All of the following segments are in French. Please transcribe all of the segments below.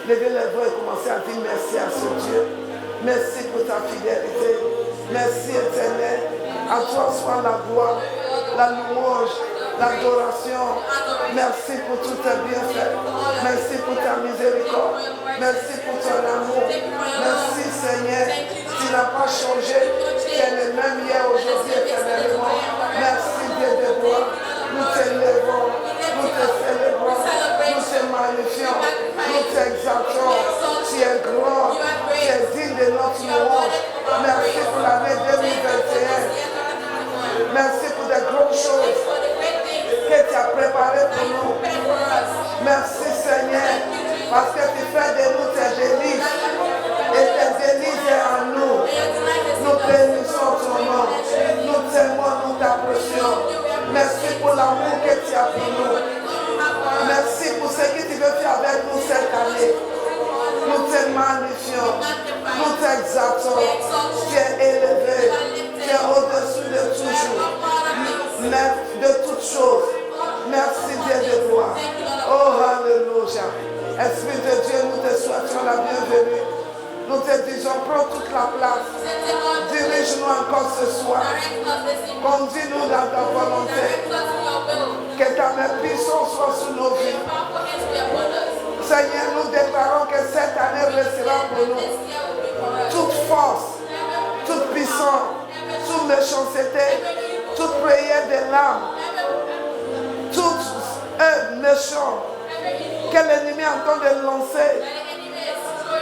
Levez les voix et commencez à dire merci à ce Dieu. Merci pour ta fidélité. Merci éternel. À toi soit la gloire, la louange, l'adoration. Merci pour tous tes bienfaits. Merci pour ta miséricorde. Merci pour ton amour. Merci Seigneur. Tu n'as pas changé. Tu es le même hier, aujourd'hui, éternellement. Merci Dieu de gloire. Nous t'élevons. Nous te célébrons. Nous te magnifions. Nous t'exaltons. Tu es grand. Tu es digne de notre louange. Merci pour l'année 2021. Merci pour des grandes choses que tu as préparées pour nous. Merci Seigneur, parce que tu fais de nous tes délices. Et tes délices est en nous. Nous bénissons ton nom. Nous t'aimons, nous t'apprécions. Merci pour l'amour que tu as pour nous. Merci pour ce que tu veux faire avec nous cette année. Nous te magnifions. Nous t'exaltons. Tu es élevé. Tu es au-dessus de toujours. De toutes choses. Merci Dieu de gloire. Oh, alléluia. Esprit de Dieu, nous te souhaitons la bienvenue. Nous te disons, prends toute la place. Dirige-nous encore ce soir. Conduis-nous dans ta volonté. Que ta main puissante soit sur nos vies. Seigneur, nous déclarons que cette année restera pour nous. Toute force, toute puissance, toute méchanceté, toute prière de l'âme, toute œuvre méchante que l'ennemi est en train de lancer,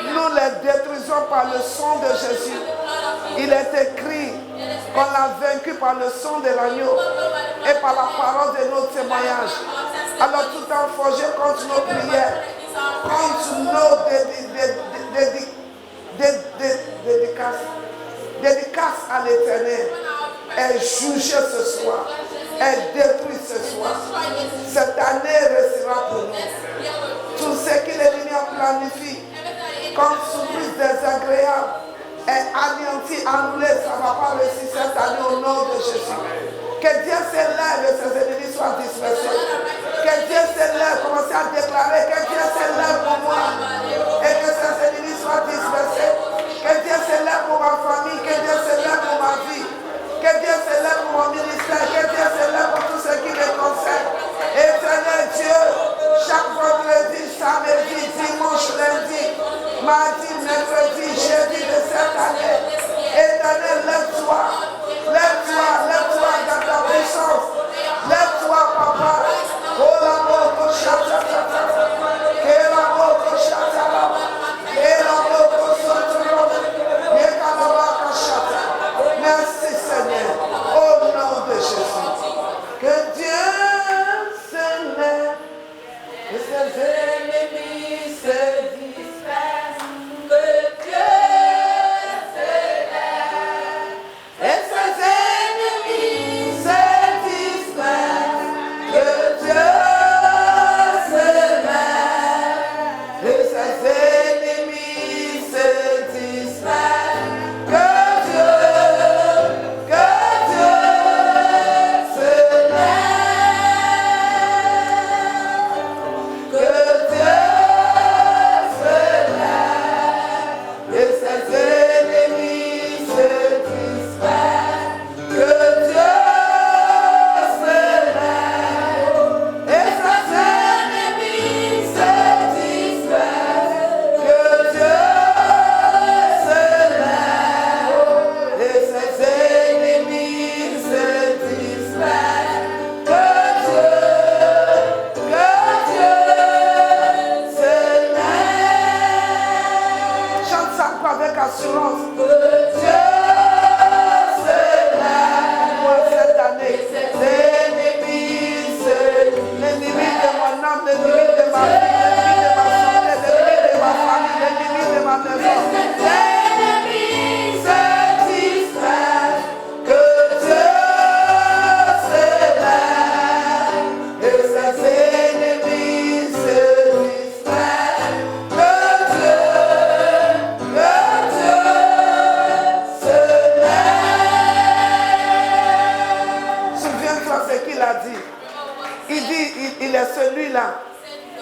nous les détruisons par le sang de Jésus. Il est écrit qu'on l'a vaincu par le sang de l'agneau et par la parole de nos témoignages. Alors tout en forgé contre nos prières, contre nos dédicaces à l'Éternel, est jugé ce soir, est détruit ce soir. Cette année restera pour nous. Tout ce que l'ennemi a planifié comme surprise désagréable est anéanti, annulé, ça ne va pas réussir cette année au nom de Jésus. Que Dieu s'élève et ses ennemis soient dispersés. Que Dieu s'élève, commencez à déclarer que Dieu s'élève pour moi et que ses ennemis soient dispersés. Que Dieu s'élève pour ma famille, que Dieu s'élève pour ma vie. Que Dieu s'élève pour mon ministère, que Dieu s'élève pour tout ce qui me concerne. Éternel Dieu, chaque vendredi, samedi, dimanche, lundi, mardi, mercredi, jeudi de cette année. Éternel, lève-toi, lève-toi, lève-toi dans ta puissance. Lève-toi, papa. Oh la mort, chata, que la mort, chata, que la mort, chata. Merci Seigneur, au nom de Jésus. Que Dieu s'élève et ses ennemis se dispersent. Que Dieu s'élève et ses ennemis se dispersent. Que Dieu s'élève et ses ennemis se dispersent.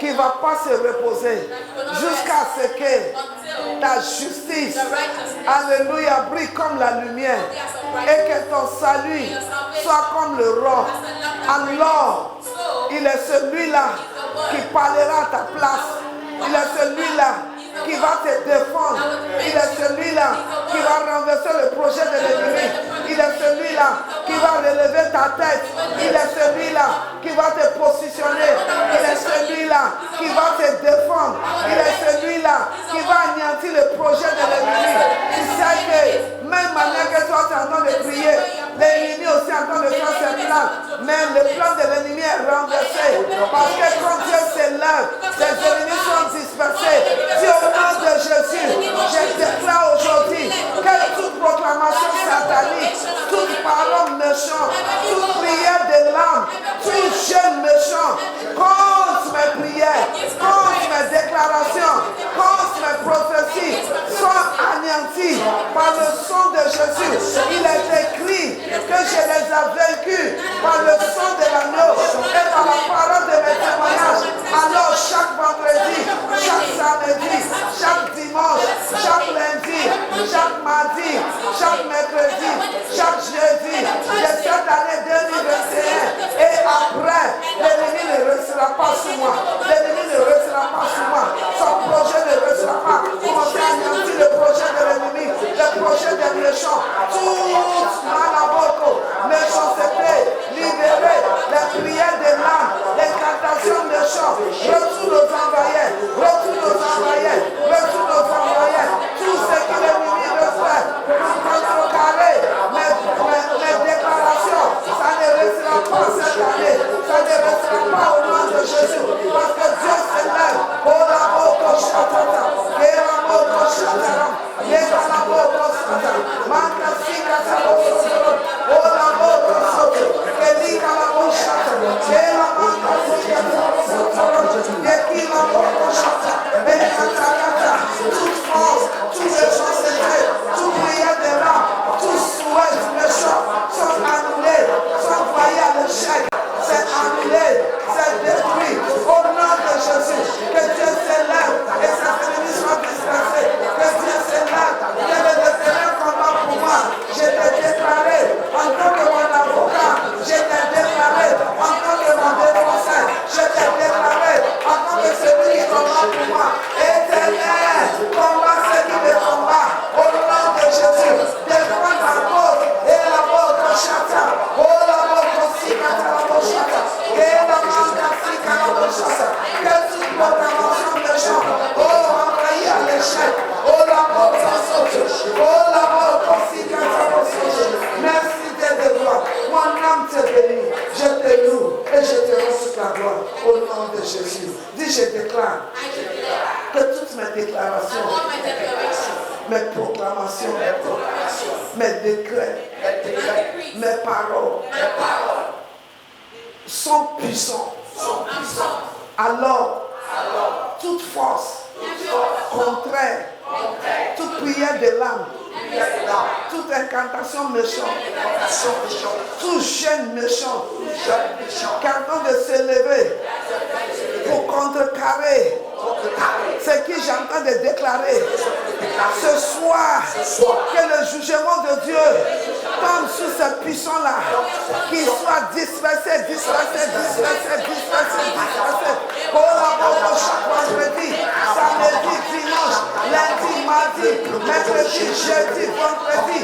qui ne va pas se reposer jusqu'à ce que ta justice, alléluia, brille comme la lumière et que ton salut soit comme le roc. Alors, il est celui-là qui parlera à ta place. Il est celui-là qui va te défendre. Il est celui-là qui va renverser le projet de l'ennemi. Il est celui-là qui va relever ta tête. Il est celui-là qui va te positionner. Il est celui-là qui va te défendre. Il est celui-là qui va anéantir le projet de l'ennemi. Tu sais que même manière que toi tu es en train de prier, l'ennemi aussi est en train de faire ses plans. Mais le plan de l'ennemi est renversé. Parce que quand Dieu s'élève, ses ennemis sont dispersés. Si au nom de Jésus, je déclare aujourd'hui que toute proclamation satanique, toute parole méchante, toute prière de l'âme, tout jeune méchant, contre mes prières, contre mes déclarations, contre mes prophéties, sont anéantis par le sang de Jésus. Il est écrit que je les ai vaincus par le sang de l'agneau et par la parole de mes témoignages. Alors chaque vendredi, chaque samedi, chaque dimanche, chaque lundi, chaque mardi, chaque mercredi, chaque jeudi de cette année 2021 et après, l'ennemi ne restera pas sur moi. L'ennemi ne restera pas sur moi. Son projet ne restera pas. Commencez à anéantir le projet de l'ennemi, le projet des méchants. Tout malaboko, méchanceté, libérer les prières de l'âme, l'incantation méchante. Retourne aux envoyés, retourne aux envoyés, retourne aux envoyés. Tout ce que l'ennemi veut faire pour contrecarrer mes déclarations, ça ne restera pas cette année. Ça ne restera pas au nom de Jésus. Parce que Dieu s'élève. Oh la boko chatata, et la boko chatara, et la boko chatara, manca sika sabosoro, oh la boko soto, et lika la boko chatara, et la manca sika sabosoro, et qui la boko chatara, et katakata, toute force, toute méchanceté, toute prière de l'âme, tout souhait méchant sont annulés, sont envoyés à l'échec. C'est annulé, c'est détruit au nom de Jésus. Que Dieu s'élève et ses ennemis soient dispersés. Que Dieu s'élève, que le éternel combat pour moi. Je t'ai déclaré en tant que mon avocat. Je t'ai déclaré en tant que mon défenseur. Je t'ai déclaré en tant que celui qui combat pour moi. Éternel, combat ceux qui me combattent. Au nom de Jésus, défends ta cause et la mort de chacun. Oh la mort aussi, que toute proclamation méchante, oh, envoyée à l'échec, oh, la mort saute, oh, la mort aussi, merci de gloire, mon âme te bénit, je te loue et je te rends toute la gloire au nom de Jésus. Dis, je déclare que toutes mes déclarations, mes proclamations, mes décrets, mes paroles sont puissants. Alors, toute force contraire, toute prière de l'âme, toute incantation méchante, tout jeune méchant qui est en train de s'élever pour contrecarrer ce que j'ai en train de déclarer ce soir, que le jugement de Dieu tombe sur ces puissants-là, qu'ils soient dispersés. Pour la chaque vendredi, samedi, dimanche, lundi, mardi, mercredi, jeudi, vendredi,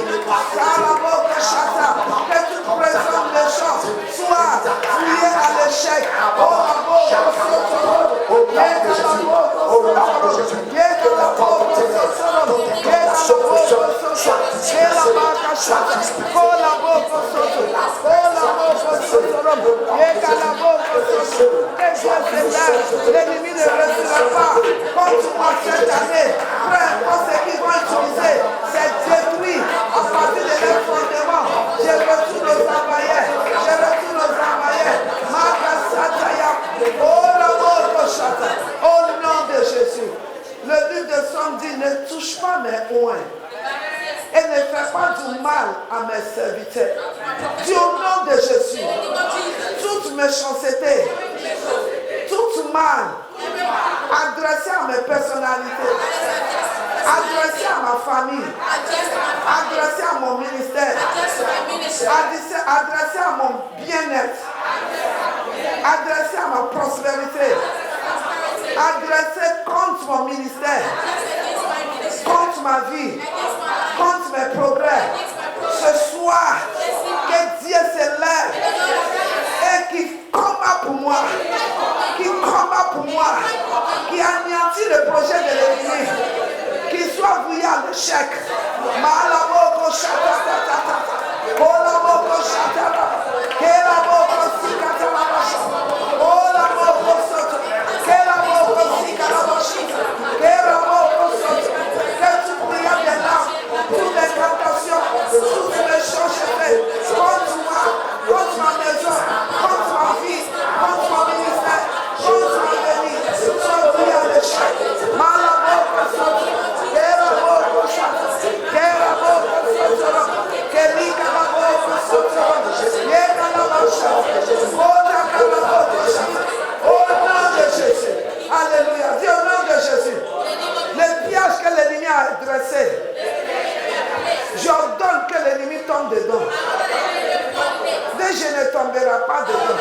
que toute présence méchante soit fouillée à l'échec. L'ennemi ne restera pas contre moi cette année. Peu importe ce qu'ils vont utiliser, c'est détruit à partir de leur fondement. Je retourne aux envoyés. Au nom de Jésus. Le livre de Somme dit, ne touche pas mes oins et ne fais pas du mal à mes serviteurs. Dis au nom de Jésus, toute méchanceté, toute mal adressé à mes personnalités, adressé à ma famille, adressé à mon ministère, adressé à mon bien-être, adressé à ma prospérité, adressé contre mon ministère, contre ma vie, contre mes progrès. Ce soir, que Dieu se lève et qui combat pour moi, qui anéantit le projet de l'ennemi, qui soit voué à l'échec. Malaboko shatatata, olaboko shataba, kelaboko sikatalabasha, olaboko soto, kelaboko sikalabashi, kelaboko soto. Que toute prière des larmes, toutes les tentations, toutes les choses faites contre moi, contre ma maison, contre ma vie, contre mon ministère, contre ma venue, soit voué à l'échec. Malaboko soto, kelaboko shataba, kelaboko soto, kelikalaboko soto, yekalabasha, otakalaboko shataba. Au nom de Jésus. Alléluia. Dis au nom de Jésus. Les pièges que l'ennemi a dressés, j'ordonne que l'ennemi tombe dedans. Mais je ne tomberai pas dedans.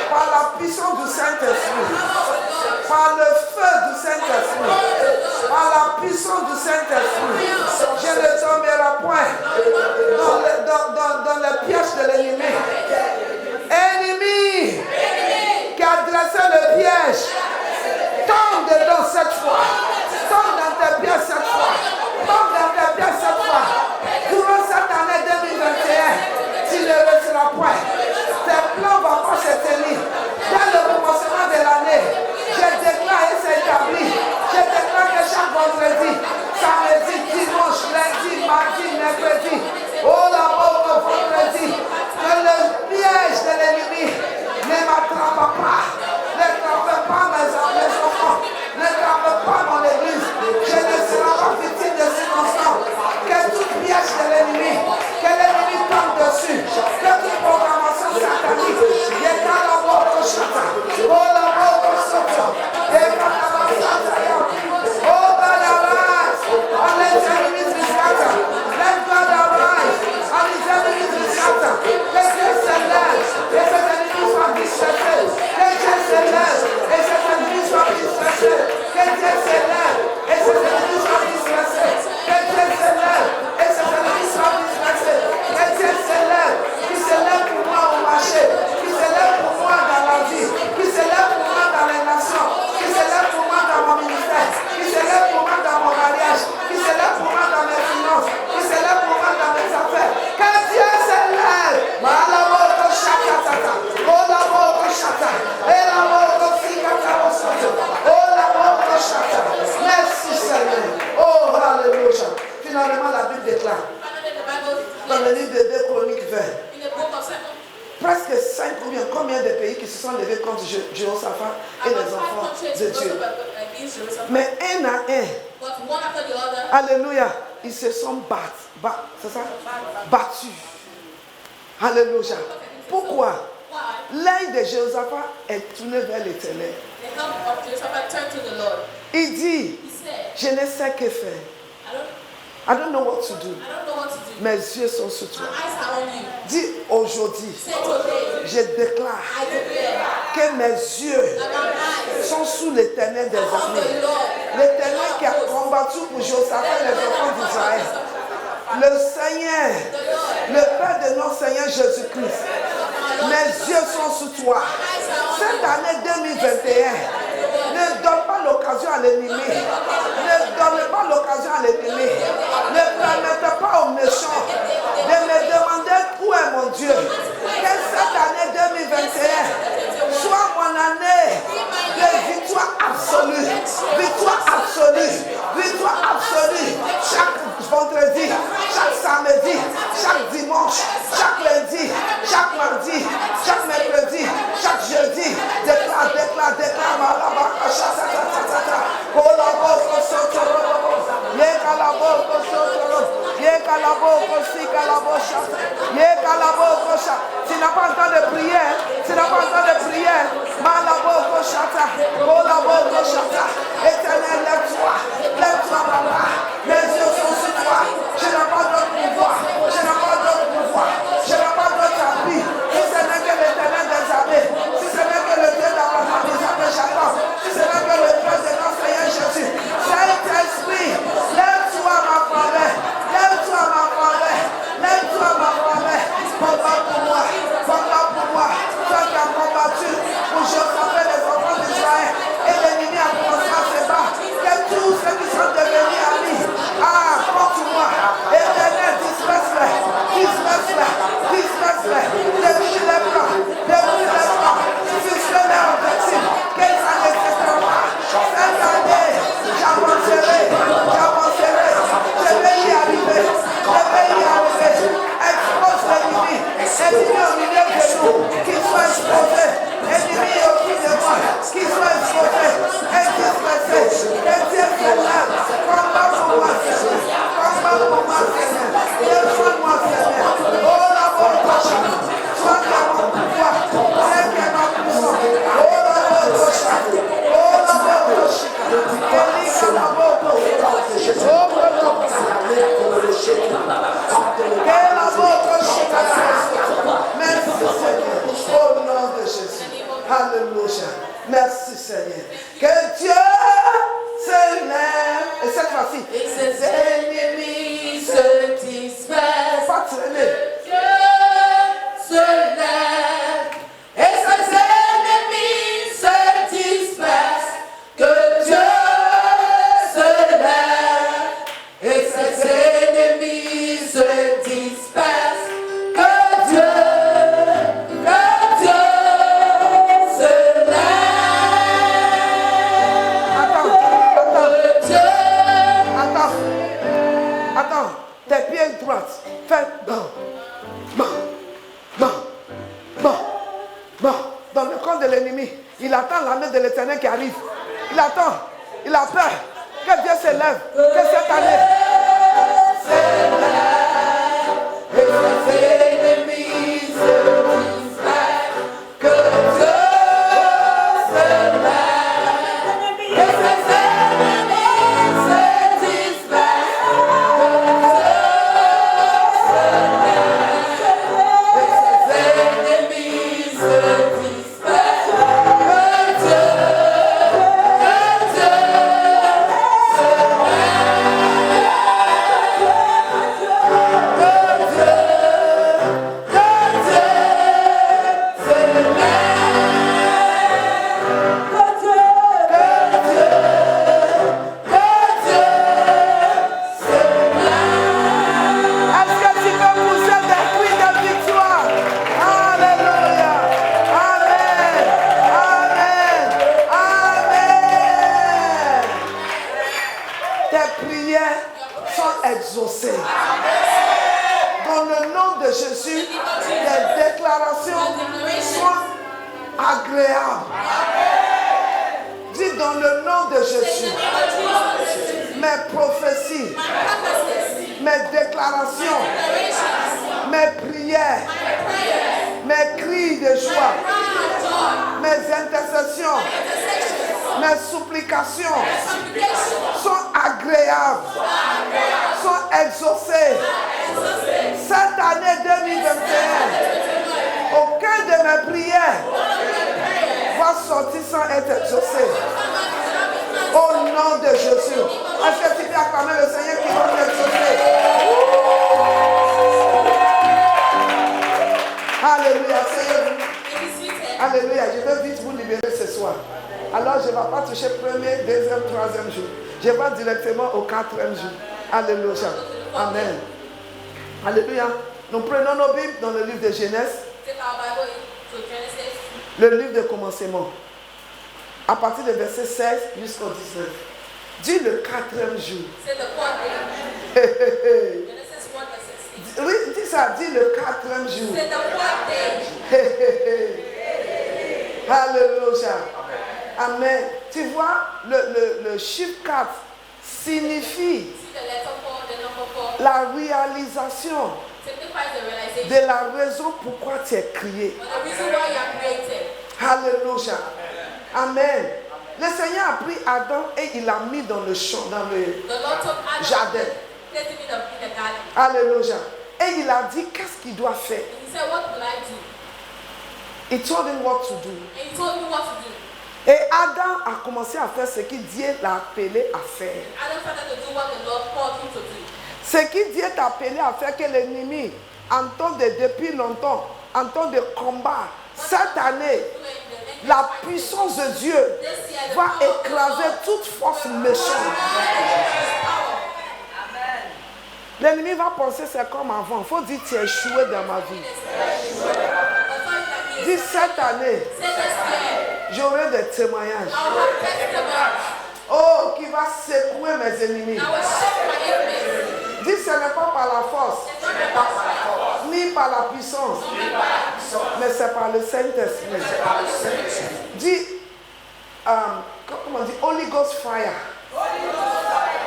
Par la puissance du Saint-Esprit, par le feu du Saint-Esprit, par la puissance du Saint-Esprit, je ne tomberai point dans les pièges de l'ennemi. Ennemi qui a dressé le piège, tombe dedans cette fois. Tombe dans tes pièges cette fois. Tombe dans tes pièges cette fois. Durant cette année 2021, tu ne resteras point. Tes plans ne vont pas se tenir. Dès le commencement de l'année, je déclare et c'est établi. Je déclare que chaque vendredi, samedi, dimanche, lundi, mardi, mercredi, oh la mort vendredi, que le piège de l'ennemi ne m'attrape pas. Ne trappe pas mes enfants. Ne trappe pas mon église. Je ne serai pas victime de circonstances. Que tout piège de l'ennemi, que l'ennemi tombe dessus. Que toute programmation satanique, la mort au chata, oh la mort au soto, oh God arise, and let your enemies be scattered. Let God arise, and his enemies be scattered. Let Dieu se lève, et ses ennemis soient dispersés. Que Dieu se lève, et ses ennemis soient dispersés. Que Dieu se lève, et ses ennemis soient dispersés. Que Dieu se lève, et ses ennemis soient dispersés. Que Dieu se lève, qui se lève pour moi au marché, qui se lève pour moi dans la vie, qui se lève pour moi dans les nations, qui se lève pour moi dans mon ministère, qui se lève pour moi dans mon mariage, qui se lève pour moi dans mes finances, qui se lève pour moi dans mes affaires. Que Dieu se lève. Malaboko shakatata, olaboko shata, elaboko sikata osoto, olaboko shata. Merci Seigneur. Oh, alléluia. Finalement, la Bible déclare dans le livre de 2 Chroniques 20. Presque 5 ou bien combien de pays qui se sont levés contre Jéhoshaphat et les enfants de Dieu. Mais un à un, alléluia, ils se sont battus. Alléluia. Pourquoi? L'œil de Jéhoshaphat est tourné vers l'Éternel. Il dit, je ne sais que faire. I don't know what to do. Mes yeux sont sur toi. Dis aujourd'hui, je déclare que mes yeux sont sous l'Éternel des armées. L'Éternel qui a combattu pour Jéhoshaphat et les enfants d'Israël. Le Seigneur, le Père de notre Seigneur Jésus-Christ. Mes yeux sont sous toi. Cette année 2021, ne donne pas l'occasion à l'ennemi. Ne donne pas l'occasion à l'ennemi. Ne permettez pas aux méchants de me demander où est mon Dieu. Que cette année 2021 soit mon année de victoire absolue. Victoire absolue. Victoire absolue. Chaque vendredi, chaque samedi, chaque dimanche, chaque lundi, chaque mardi, chaque mercredi, chaque jeudi. Déclare, malabaka, tu n'as pas le temps de prier, Seigneur. Que Dieu se lève. Et cette fois-ci, Et ses ennemis se dispersent. pas traîner. Dieu se lève. Et ses ennemis se dispersent. Que Dieu se lève. Et ses ennemis se dispersent. Que Dieu se lève. Attends, tes pieds droits, fais bon. Dans le camp de l'ennemi, il attend l'année de l'Éternel qui arrive. Il attend, il a peur que Dieu se lève, que cette année Et ses ennemis se dispersent. Que Dieu se lève. Et ses ennemis se dispersent. Que Dieu se lève. Et ses ennemis se dispersent. Que Dieu est-ce que tu peux pousser des cris de victoire? Alléluia. Amen. Amen. Amen. Tes prières sont exaucées. Dans le nom de Jésus, tes déclarations sont agréables. Dis dans le nom de Jésus, mes prophéties, mes déclarations, mes prières, mes cris de joie, mes intercessions, mes supplications sont agréables, sont exaucées. Cette année 2021, aucun de mes prières va sortir sans être exaucé. Au nom de Jésus. Est-ce que tu peux acclamer le Seigneur qui va nous exaucer? Alléluia. Seigneur. Alléluia. Je veux vite vous libérer ce soir. Alors je ne vais pas toucher premier, deuxième, troisième jour. Je vais directement au quatrième jour. Alléluia. Amen. Alléluia. Nous prenons nos Bibles dans le livre de Genèse. Le livre de commencement. À partir du verset 16 jusqu'au 19. Dis le quatrième jour. Oui, dis ça, dis le quatrième jour. Alléluia. Amen. Tu vois, le chiffre 4 signifie la réalisation de la raison pourquoi tu es créé. Alléluia. Amen. Le Seigneur a pris Adam et il l'a mis dans le champ, dans le jardin. Alléluia. Et il a dit qu'est-ce qu'il doit faire. He told him what to do. Et Adam a commencé à faire ce que Dieu l'a appelé à faire. Ce que Dieu t'a appelé à faire, que l'ennemi entend depuis longtemps, entend de combat. Cette année, la puissance de Dieu va écraser toute force méchante. L'ennemi va penser c'est comme avant. Il faut dire tu es échoué dans ma vie. Dis cette année, j'aurai des témoignages. Oh, qui va secouer mes ennemis. Dis ce n'est pas par la force, ni par la puissance, mais c'est par le Saint-Esprit. Dis, comment on dit, Holy Ghost fire.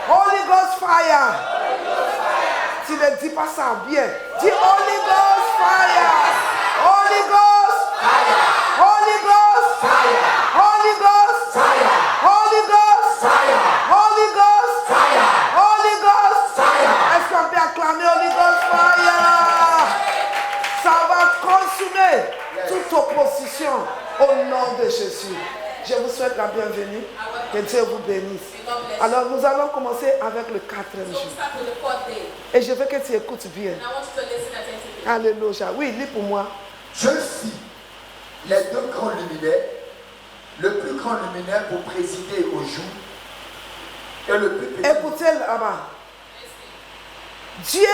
Holy Ghost fire. Tu ne dis pas ça bien. Dis Holy Ghost fire. Holy Ghost fire. Holy Ghost fire. Holy Ghost fire. Holy Ghost fire. Holy Ghost fire. Holy Ghost fire. Est-ce qu'on peut acclamer Holy Ghost fire? Ça va consumer toute opposition au nom de Jésus. Je vous souhaite la bienvenue. Que Dieu vous bénisse. God bless you. Alors, nous allons commencer avec le 4e So jour. we start with the fourth day. Et je veux que tu écoutes bien. And I want you to listen attentively. Alléluia. Oui, lis pour moi. Je suis les deux grands luminaires, le plus grand luminaire pour présider au jour et le plus petit. Écoutez là-bas. Dieu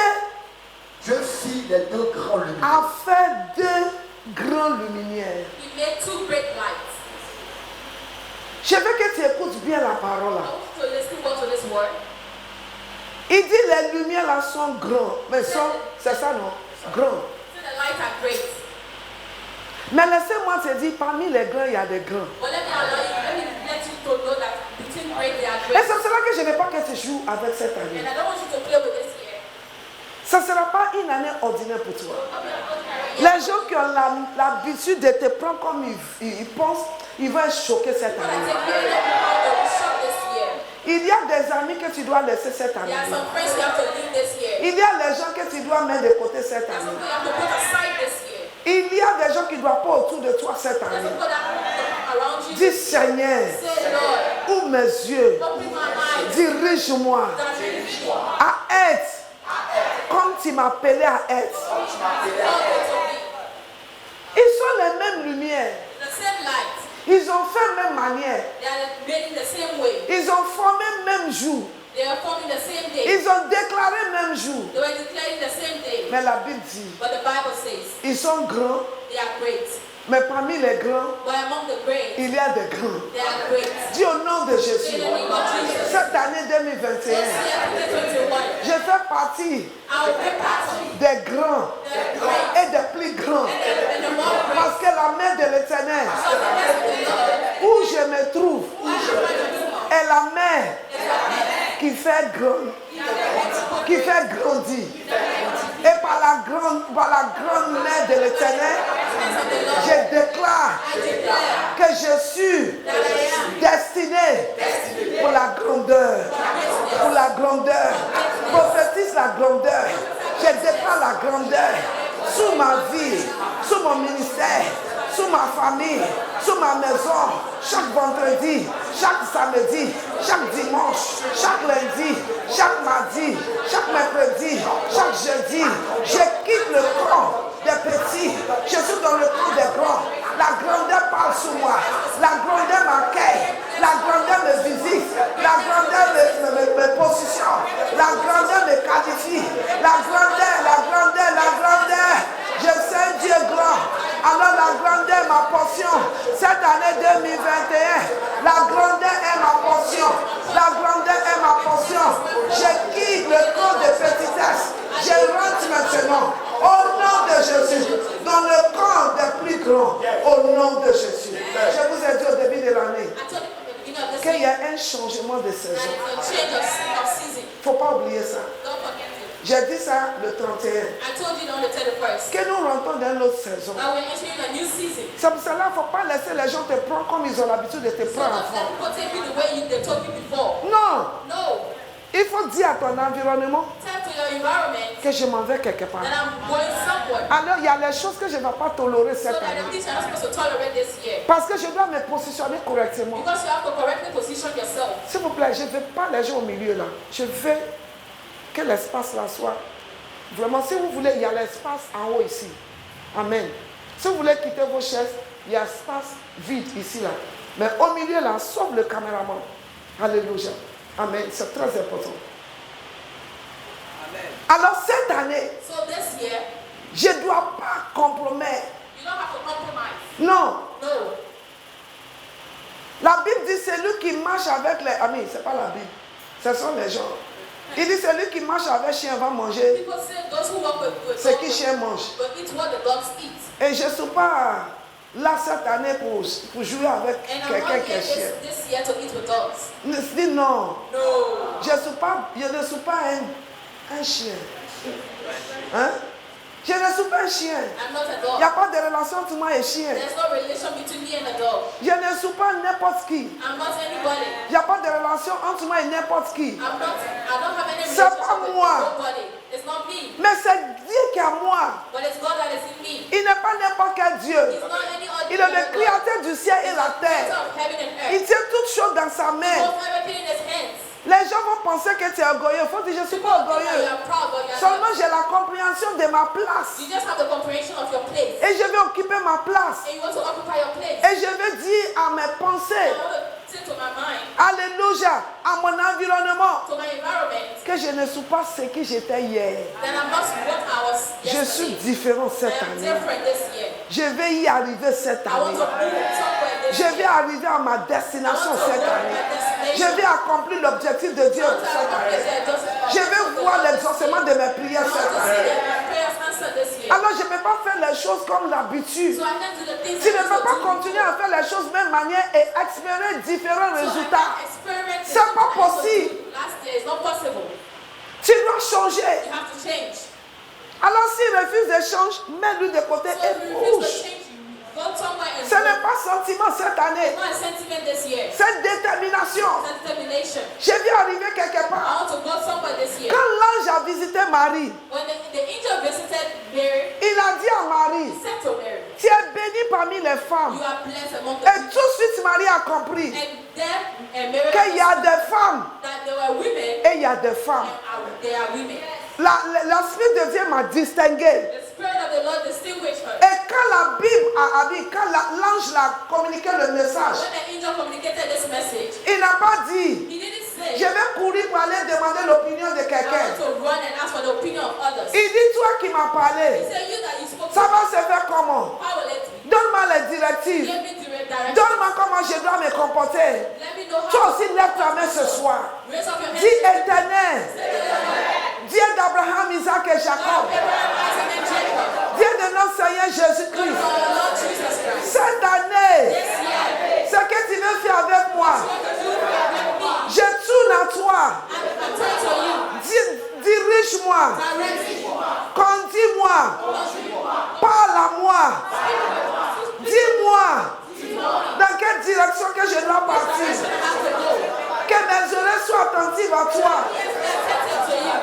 Je suis les deux grands luminaires. a fait 2 grands luminaires. He made 2 great lights. Je veux que tu écoutes bien la parole I là. want you to listen well to this word. Il dit les lumières là sont grands. Mais c'est ça non? Grands. So the lights are great. Mais laissez-moi te dire, parmi les grands, il y a des grands. But let me let you to know that between great they are Et great. c'est cela que je ne veux pas que tu joues avec cette année. And I don't want you to play with this year. Ça ne sera pas une année ordinaire pour toi. Les gens qui ont l'habitude de te prendre comme ils pensent, ils vont être choqués cette But I année. take you how they will shock this year. Il y a des amis que tu dois laisser cette There année. are some friends you have to leave this year. Il y a les gens que tu dois mettre de côté cette There are some année. people you have to put aside this year. Il y a des gens qui ne doivent pas autour de toi cette There are some année. people that are around you. Dis Seigneur, Say, Lord, ouvre mes yeux, open my eyes. dirige-moi Direct me. à être comme tu m'as appelé à être. Call me to be. Ils sont les mêmes lumières. The same light. Ils ont fait même manière. They are made in the same way. Ils ont formé même jour. They are formed in the same day. Ils ont déclaré même jour. They were declared in the same day. Mais la Bible dit, But the Bible says ils sont grands, they are great. mais parmi les grands, But among the great, il y a des grands. they are great. Dis au nom de In Jésus, the name of Jesus. cette année This 2021, year, 2021, je fais partie I will be part des grands the great et des plus grands. and the more great. Parce que la main de l'Éternel, So the rest of the Lord, où je me trouve, who I should find est la main qui fait grand, qui fait grandir. Et par la grande main de l'Éternel, je déclare que je suis destiné pour la grandeur. Pour la grandeur. Prophétise la grandeur. Je déclare la grandeur sur ma vie, sur mon ministère, sur ma famille, sur ma maison, chaque vendredi, chaque samedi, chaque dimanche, chaque lundi, chaque mardi, chaque mercredi, chaque jeudi. Je quitte le camp des petits, je suis dans le camp des grands. La grandeur parle sur moi, la grandeur m'accueille, la grandeur me visite, la grandeur me positionne, la grandeur me qualifie, la grandeur, la grandeur, la grandeur. Je sais un Dieu grand. Alors la grandeur est ma portion. Cette année 2021, la grandeur est ma portion. La grandeur est ma portion. Je quitte le camp de petitesse. Je rentre maintenant au nom de Jésus dans le camp des plus grands. Au nom de Jésus. Je vous ai dit au début de l'année I told you from the beginning of this qu'il y year a un changement de that saison. it's a change of season. Il ne faut pas oublier ça. Don't forget it. J'ai dit ça le 31. I told you on the 31st Que nous rentrons dans une autre saison. that we're entering a new season. C'est pour cela qu'il ne faut pas laisser les gens te prendre comme ils ont l'habitude de te So prendre don't enfant. let people take you the way they told you before. Non, No. il faut dire à ton environnement Tell to your environment que je m'en vais quelque part. that I'm going somewhere. Alors il y a les choses que je ne vais pas tolérer So cette that the année. things you're not supposed to tolerate this year. Parce que je dois me positionner correctement. Because you have to correctly position yourself. S'il vous plaît, je ne veux pas les gens au milieu là. Je veux que l'espace là soit. Vraiment, si vous voulez, il y a l'espace en haut ici. Amen. Si vous voulez quitter vos chaises, il y a espace vide ici là. Mais au milieu là, sauf le caméraman. Alléluia. Amen. C'est très important. Alors cette année, So this year, je ne dois pas compromettre. you don't have to compromise. Non. No. La Bible dit c'est lui qui marche avec les amis. Ce n'est pas la Bible. Ce sont les gens. Il dit c'est lui qui marche avec chien va manger People say those who walk with ce qui chien mange. but eat what the dogs eat. Et je ne suis pas là cette année pour jouer avec And I'm quelqu'un not qui here est chien. this year to eat with dogs. Ne dis non. No. Je ne suis pas un chien. Hein? Je ne suis pas un chien. I'm not a Il dog. n'y a pas de relation entre moi et chien. There's no relation between me and a dog. Je ne suis pas n'importe qui. I'm not anybody. Il n'y a pas de relation entre moi et n'importe qui. I don't have any C'est relationship pas with moi. nobody. It's not me. Mais c'est Dieu qui est à moi. But it's God that is in me. Il n'est pas n'importe quel Dieu. He's not any Il est le ordinary God. créateur du ciel et la terre. Creator of heaven and Il earth. tient toutes choses dans sa He main. holds everything in his hands. Les gens vont penser que tu es orgueilleux. Il faut dire, je ne suis pas People think that orgueilleux. you are proud, but you are Seulement not. j'ai la compréhension de ma place. You just have the comprehension of your place. Et je vais occuper ma place. And you want to occupy your place. Et je vais dire à mes pensées, I want to say to my mind, alléluia, à mon environnement, to my environment, que je ne suis pas ce que j'étais hier. that I'm not what I was Je suis yesterday. différent I cette am année. different this year. Je vais y arriver cette I want année. to move somewhere this Je vais year. arriver à ma I want destination to cette go to année. my Je destination. vais accomplir l'objectif de Dieu I want to cette année. accomplish the justice. Je vais voir l'exaucement de mes I prières want cette to see année. that my prayers answered this year. Alors je ne peux pas faire les choses comme l'habitude. So I can do the things Tu I ne used peux to pas do continuer à faire les choses de même manière et espérer différents before. So I résultats. can't experiment C'est with pas what I used to possible. do last year. It's not possible. Tu dois changer. You have to change. Alors s'il refuse de changer, mets-lui de côté So et if you refuse to bouge. change, go somewhere and Ce n'est grow. pas sentiment cette année. It's not a sentiment this year. C'est détermination. It's a determination. Je vais arriver quelque I part. want to go somewhere this year. Quand l'ange a visité Marie, When the angel visited Mary, il a dit à he Marie, said to Mary, tu es bénie parmi les you femmes. are blessed among the Et people. tout de suite Marie a compris And then Mary qu'il y a des femmes that there were women et il y a des femmes. and there are women. L'Esprit de Dieu m'a distingué. The Spirit of the Lord distinguished her. Et quand la Bible a dit, quand l'ange l'a communiqué le message, When the angel communicated this message, il n'a pas dit, he didn't say, je vais courir pour aller demander l'opinion de I quelqu'un. want to run and ask for the opinion of others. Il dit, toi qui m'as He parlé, said, you that you spoke ça to, va se faire comment? how will it be? Donne-moi les directives. Give me direct direction. Donne-moi comment je dois me comporter. Let me know how. Toi aussi, lève ta main ce soir. Raise up your Dis hands. éternel, Dieu d'Abraham, Isaac et Jacob, Abraham, Isaac, and Jacob. Dieu de notre Seigneur God Jésus-Christ, of our Lord Jesus Christ. cette année, This year, ce que tu veux faire avec moi, what to do with me, je tourne à toi. I turn to you. Dirige-moi, Direct me. conduis-moi, parle à moi, dis-moi dans quelle direction que je dois partir. Que mes oreilles soient attentives à toi,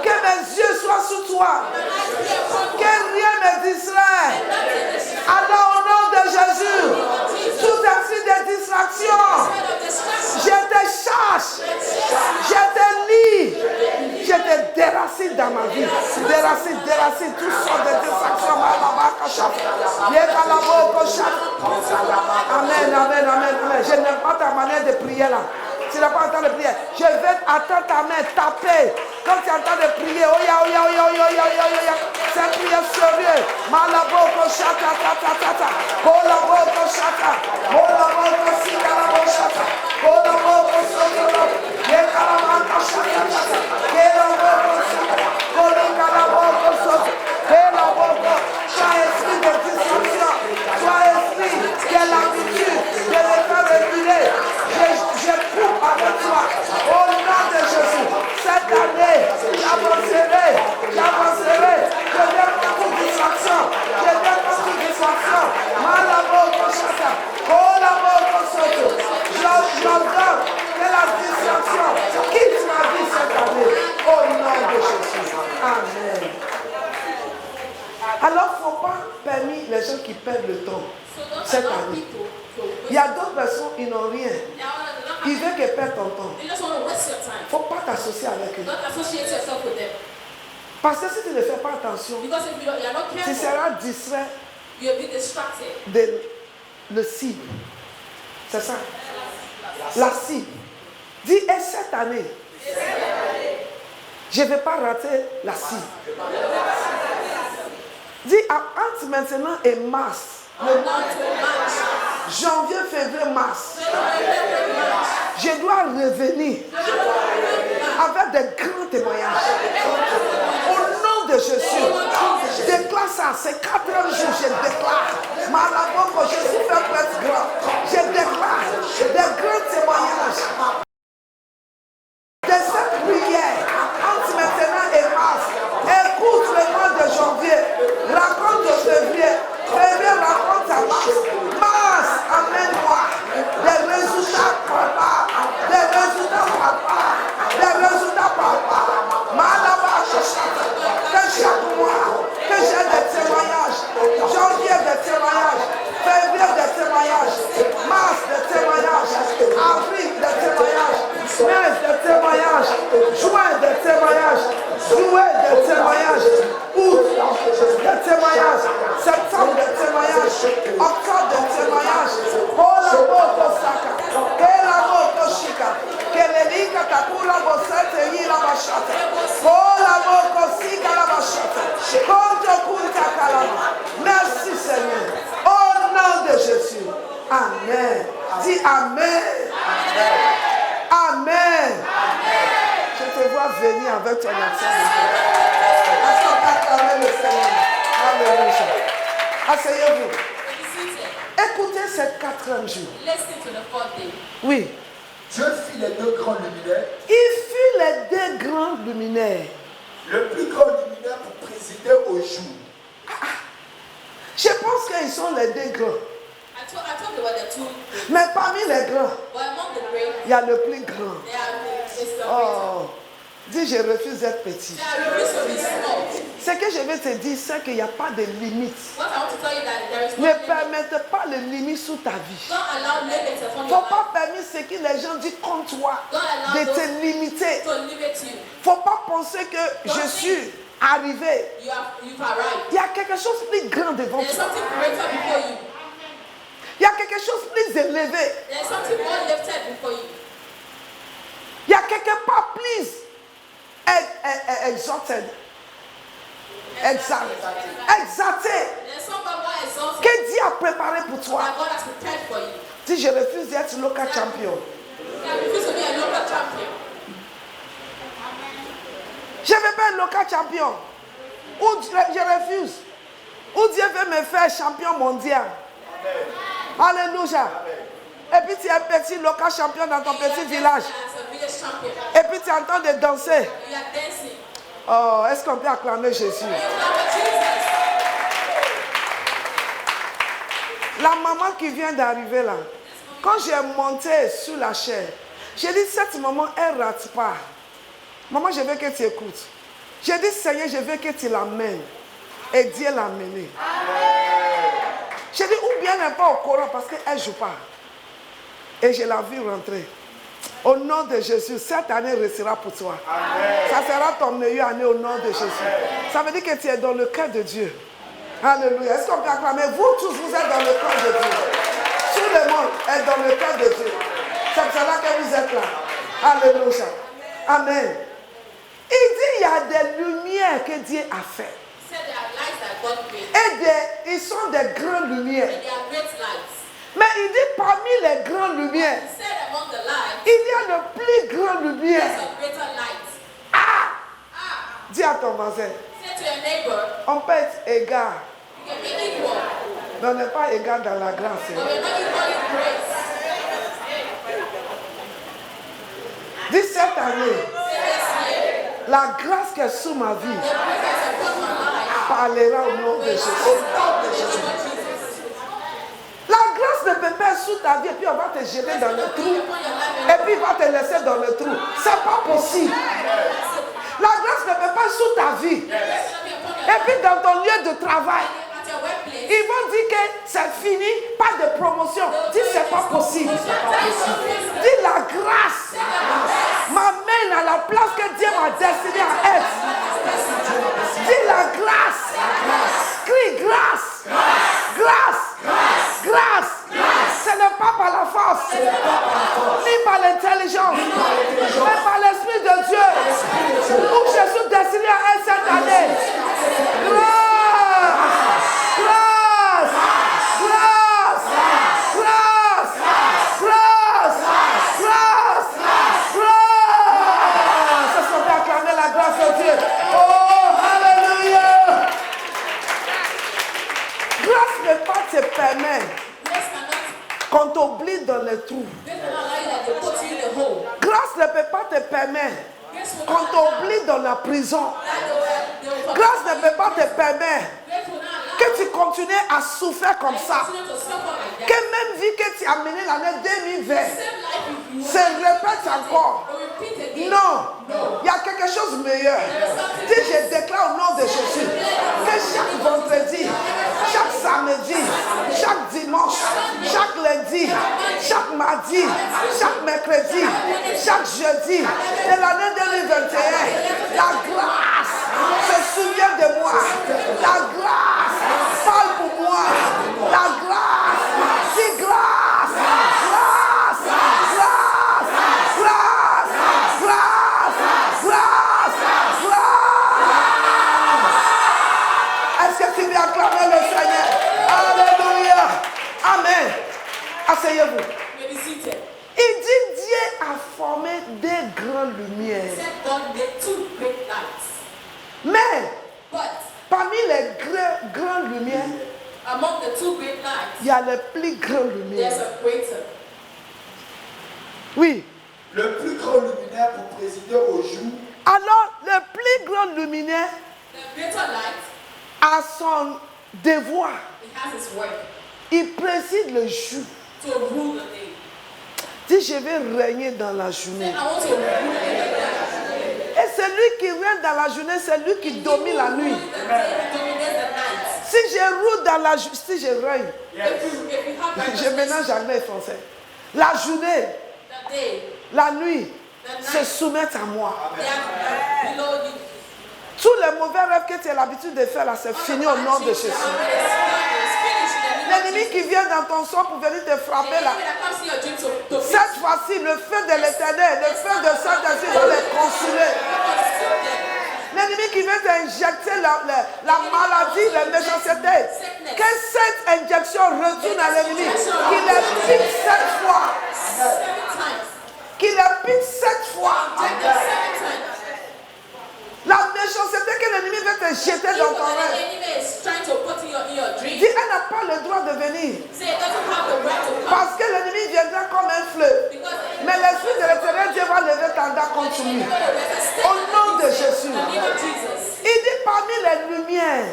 que mes yeux soient sous toi, que rien ne distrait. Alors au nom de Jésus, tout esprit de distraction, je te chasse, je te lie, je te déracine dans ma vie. Déracine, toutes sortes de distractions. Amen. Je n'aime pas ta manière de prier là. Tu n'as pas entendu de prier. Je vais attendre ta main, taper. Quand tu entends de prier, c'est une prière sérieuse. Malaboko chata, tata. Kolaboko chata. Kolaboko sikalabo chata. Kolaboko sotoro. Yekalamaka chata, tata. Kelaboko chata. Kolikalaboko soto. Kelaboko. Sois esprit de distraction. Sois esprit qui a l'habitude de le faire reculer. Je coupe avec toi. Au nom de Jésus. Cette année, j'avancerai. Je viens contre distraction. Malaboko chata. Kolaboko soto. J'ordonne que la distraction quitte ma vie cette année. Au nom de Jésus. Amen. Alors, il ne faut pas permettre les gens qui perdent le temps So don't cette allow année. people to Il y a d'autres personnes qui n'ont rien. Ils veulent que perdent ton temps. They just want to waste your Il time. ne faut pas t'associer avec eux. Don't associate yourself with them. Parce que si tu ne fais pas attention, Because if you are not tu careful, seras distrait you'll be distracted. de le cible. C'est ça. La cible. Dis, et cette année, je ne vais pas rater la cible. Dis, entre maintenant et mars, Not to match. janvier, février, mars, je dois revenir avec des grands témoignages. Au nom de Jésus, je déclare ça. C'est 4 jours, je déclare. Malaboko, je suis fait presque grand. Je déclare des grands témoignages. De cette prière, entre maintenant et mars, écoute le mois de janvier, raconte au février, février raconte à mars, mars amène-moi des résultats palpables, Malaba, que chaque mois, que j'ai des témoignages, janvier dois venir avec ton action. Est-ce qu'on peut acclamer le Seigneur? Alléluia. Asseyez-vous. Be seated. Écoutez ce 4e jour. Listen to the fourth day. Oui. Dieu fit les 2 grands luminaires. Il fut les 2 grands luminaires. Le plus grand luminaire pour présider au jour. Je pense qu'ils sont les 2 grands. I thought they were the two great. Mais parmi les grands, But among the great, il y a le plus grand. they are it's the greater. Oh, dis je refuse d'être petit. They are refused to be small. Ce que je vais te dire, c'est qu'il n'y a pas de limite. What I want to tell you that there is no Ne limit. permettez pas les limites sous ta vie. Don't allow limits upon Il ne your faut pas life. permettre ce que les gens disent contre toi Don't allow de te those limiter. to limit you. Il ne faut pas penser que je suis arrivé. You've arrived. Il y a quelque chose de plus grand devant There's toi. something greater before you. Il y a quelque chose de plus élevé. There's something more lifted before you. Il y a quelque part plus exalted. Exalté. There's something more exalted Que Dieu a préparé pour toi. that God has prepared for you. Si je refuse d'être local champion, You are refused to be a local champion. je ne vais pas être local champion. Ou je refuse. Ou Dieu veut me faire champion mondial. Alléluia. Et puis tu es un petit local champion dans ton petit village. As a village champion, Et puis tu es en train de danser. you are dancing. Oh, est-ce qu'on peut acclamer Jésus? You are Jesus. La maman qui vient d'arriver là, quand j'ai monté sur la chair, j'ai dit, cette maman, elle ne rate pas. Maman, je veux que tu écoutes. J'ai dit, Seigneur, je veux que tu l'amènes. Et Dieu l'a amenée. J'ai dit, ou bien elle n'est pas au courant parce qu'elle ne joue pas. Et je l'ai vue rentrer. Au nom de Jésus, cette année restera pour toi. Ça sera ton meilleure année au nom de Jésus. Ça veut dire que tu es dans le cœur de Dieu. Alléluia. Est-ce qu'on peut acclamer? Vous tous, vous êtes dans le cœur de Dieu. Tout le monde est dans le cœur de Dieu. C'est pour cela que vous êtes là. Alléluia. Amen. Il dit il y a des lumières que Dieu a fait. He said there are lights that God made. Et ils sont des grandes lumières. And they are great lights. Mais il dit parmi les grandes lumières, He said among the lights, il y a le plus grand lumière. there's a greater light. Dis à ton voisin, Say to your neighbor, on peut être égal, you can be equal, mais on n'est pas égal dans la grâce. but we're not equal in grace. Dis cette année, Say this year, la grâce qui est sous ma vie the presence upon my life parlera au nom de will Jésus. shout the name of Jesus. La grâce ne peut pas être sous ta vie et puis on va te jeter dans le trou. Upon your life Et puis il va te laisser dans le trou. C'est pas possible. La grâce ne peut pas être sous ta vie. Et puis dans ton lieu de travail, at your workplace. ils vont dire que c'est fini, pas de promotion. Dis c'est pas possible. Dis la grâce m'amène à la place que Dieu m'a destiné à être. Dis la grâce. Crie grâce. Grâce. Grâce. Ce n'est pas par la force, ni par l'intelligence, mais par l'Esprit de Dieu. Où je suis destiné à être cette année. Grâce. Grâce. Grâce. Grâce. Grâce. Grâce. Grâce. Ça se fait acclamer la grâce de Dieu. Oh, alléluia. Grâce ne pas te permettre Grace cannot, qu'on t'oublie dans le trou. grace cannot allow you that they put you in the hole. Grâce ne peut pas te permettre Grace will qu'on not allow t'oublie dans la prison. that they will Grâce ne peut pas te permettre Grace will not allow que tu continues à souffrir comme ça. continue to suffer like Que that. même vie que tu as menée l'année 2020 Same life you se répète encore. will repeat again. Non, il y a quelque chose de meilleur. Si je déclare au nom de Jésus que chaque vendredi, chaque samedi, chaque dimanche, chaque lundi, chaque mardi, chaque mercredi, chaque jeudi de l'année 2021, la grâce se souvient de moi. La grâce parle pour moi. La grâce, c'est grâce, grâce, grâce, grâce, grâce, grâce, grâce. Est-ce que tu veux acclamer le Seigneur? Alléluia. Amen. Asseyez-vous. You may be seated. Il dit Dieu a formé des grandes lumières. Said among the two great lights. Mais But parmi les grandes lumières, among the two great lights, il y a les plus grandes lumières. there's a greater. Oui. Le plus grand luminaire pour présider au jour Alors, le plus grand luminaire The greater light, a son devoir. it has its work Il préside le jour. to rule the day. Dit, je vais régner dans la Say, journée. I want to rule the day. Et celui qui règne dans la journée, c'est lui qui domine la nuit. The day dominates the night. Si je roule dans la journée, si je règne, If you have je mélange anglais et français. La journée, the day, la nuit se soumettent à moi. they are below you. Tous les mauvais rêves que tu as l'habitude de faire là, c'est fini au nom de Jésus. L'ennemi qui vient dans ton sang pour venir te frapper là, cette fois-ci, le feu de l'éternel, le feu de Saint-Esprit va les consumer. L'ennemi qui veut t'injecter la maladie, la méchanceté, que cette injection retourne à l'ennemi, qu'il les pique 7 fois, qu'il les pique 7 fois. La méchanceté que l'ennemi veut te jeter dans ton rêve, dis, elle n'a pas le droit de venir. Parce que l'ennemi viendra comme un fleuve. Mais l'esprit de l'éternel Dieu va lever ta dent contre lui. Au nom de Jésus. Il dit parmi les lumières,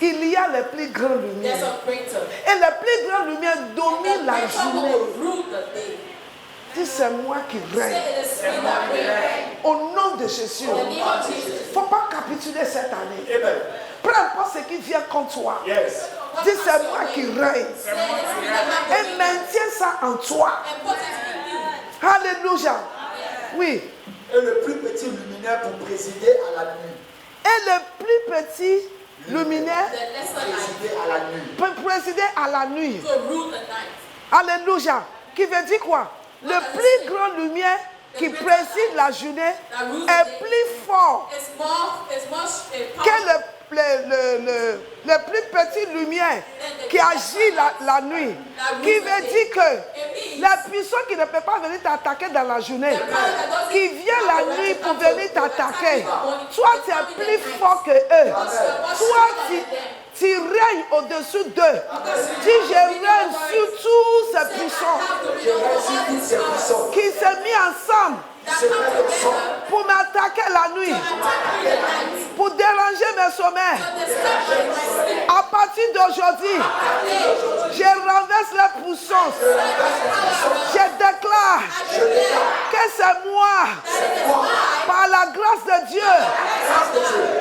il y a les plus grandes lumières. Et les plus grandes lumières dominent la journée. Dis, c'est moi qui règne. Au nom de Jésus. Il ne faut pas capituler cette année. Amen. Peu importe ce qui vient contre toi. Yes. Dis, c'est moi qui règne. Et maintiens ça en toi. Alléluia. Oui. Et le plus petit luminaire pour présider à la nuit. Et le plus petit luminaire Présider à la nuit. peut présider à la nuit. Alléluia. Qui veut dire quoi? Le plus grand lumière qui préside la journée est plus fort que le plus petit lumière qui agit la nuit. Qui veut dire que la puissance qui ne peut pas venir t'attaquer dans la journée, qui vient la nuit pour venir t'attaquer, toi tu es plus fort que eux. Toi tu règnes au-dessus d'eux. Si je règne sur tous ces puissants qui se mis ensemble pour m'attaquer la nuit, pour déranger mes sommeils. À partir d'aujourd'hui, je renverse la puissance. Je déclare que c'est moi, par la grâce de Dieu,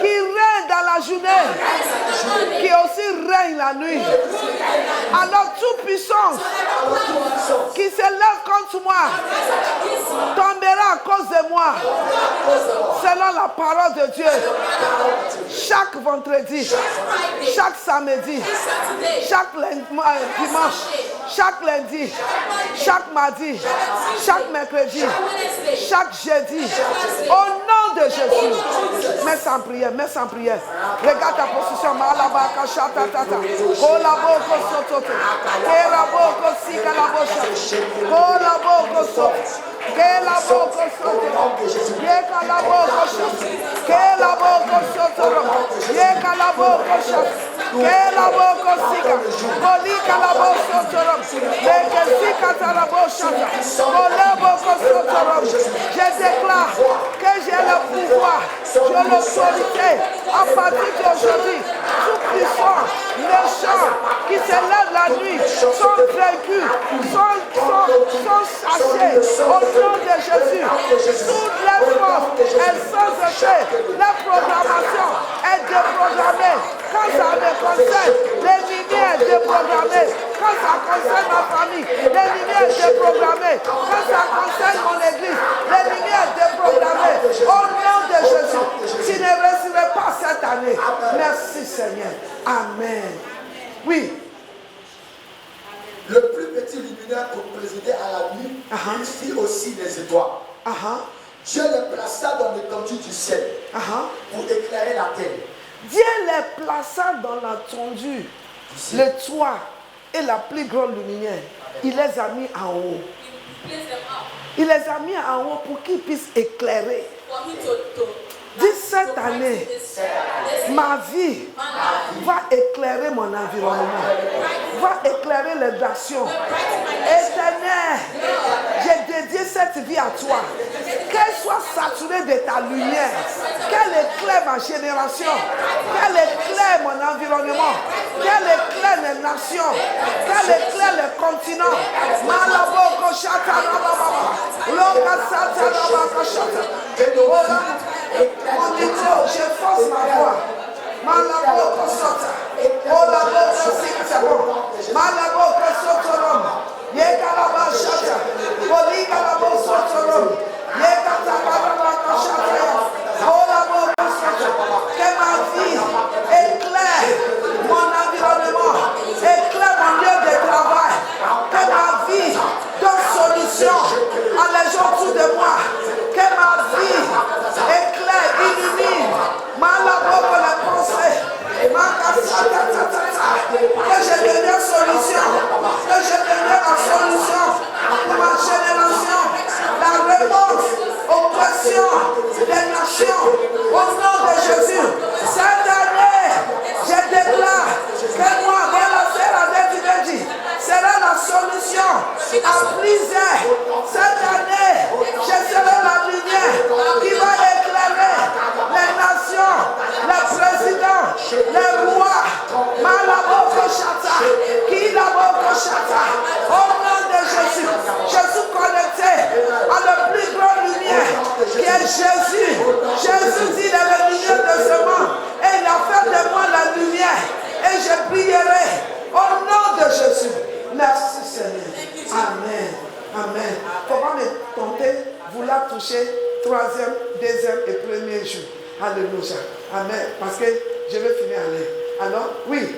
qui règne dans la journée, qui aussi règne la nuit. Alors toute puissance qui s'élève contre moi tombera à cause de moi, selon la parole de Dieu. Chaque vendredi, chaque samedi, chaque dimanche, chaque lundi, chaque mardi, chaque mercredi, chaque jeudi, au nom de Jésus. Mets en prière, mets en prière. Regarde ta position. Malabaka shatatata. Kolaboko sototo. Keraboko sikalabosha. Kolaboko sototo. Kelaboko sototo. Yekalaboko sototo. Kelaboko sototo. Yekalaboko sototo. Kelaboko sika. Kolikalaboko sototo. Lekesika tarabosha. Kolaboko sototo. Je déclare que j'ai le pouvoir, j'ai l'autorité à partir d'aujourd'hui. Tout puissant, méchant, qui s'élève la nuit, sont vaincus, sont chassés au nom de Jésus. Toutes les forces, elles sont jetées, la programmation est déprogrammée. Quand ça me concerne, l'ennemi est déprogrammé. Quand ça concerne ma famille, l'ennemi est déprogrammé. Quand ça concerne mon église, l'ennemi est déprogrammé. Au nom de Jésus, tu ne réussiras pas cette année. Merci Seigneur. Amen. Oui. Le plus petit luminaire pour présider à la nuit, il fit aussi les étoiles. Dieu les plaça dans l'étendue du ciel pour éclairer la terre. Dieu les plaça dans l'étendue, le toit et la plus grande lumière. Il les a mis en haut. Il les a mis en haut pour qu'ils puissent éclairer. Dis cette année, ma vie va éclairer mon environnement, va éclairer les nations. Éternel, j'ai dédié cette vie à toi. Qu'elle soit saturée de ta lumière, qu'elle éclaire ma génération, qu'elle éclaire mon environnement, qu'elle éclaire les nations, qu'elle éclaire les continents. Malabo koshata mon micro, je force ma voix. Malabo kosota. Olabo kosikabo. Malabo kosotorom. Yekalaba shata. Oligalabo sotorom. Yekatabaraba koshata. Olabo kosota. Que ma vie éclaire mon environnement, éclaire mon lieu de travail. Que ma vie donne solution à les gens autour de moi. Que ma vie éclaire, illumine, malabo les pensées, que je devienne solution, que je devienne la solution pour ma génération, la réponse aux questions des nations, au nom de Jésus. Cette année, je déclare que moi, sera la solution à plusieurs. Cette année, je serai la lumière qui va éclairer les nations, les présidents, les rois. Malabo Koshata, Kilabo Koshata. Au nom de Jésus, je suis connecté à la plus grande lumière qui est Jésus. Jésus dit dans la lumière de ce monde et il a fait de moi la lumière et je brillerai au nom de Jésus. Merci Seigneur. Amen. Amen. Comment me tenter, vouloir toucher troisième, deuxième et premier jour. Alléluia. Amen. Parce que je vais finir à l'air. Alors, oui.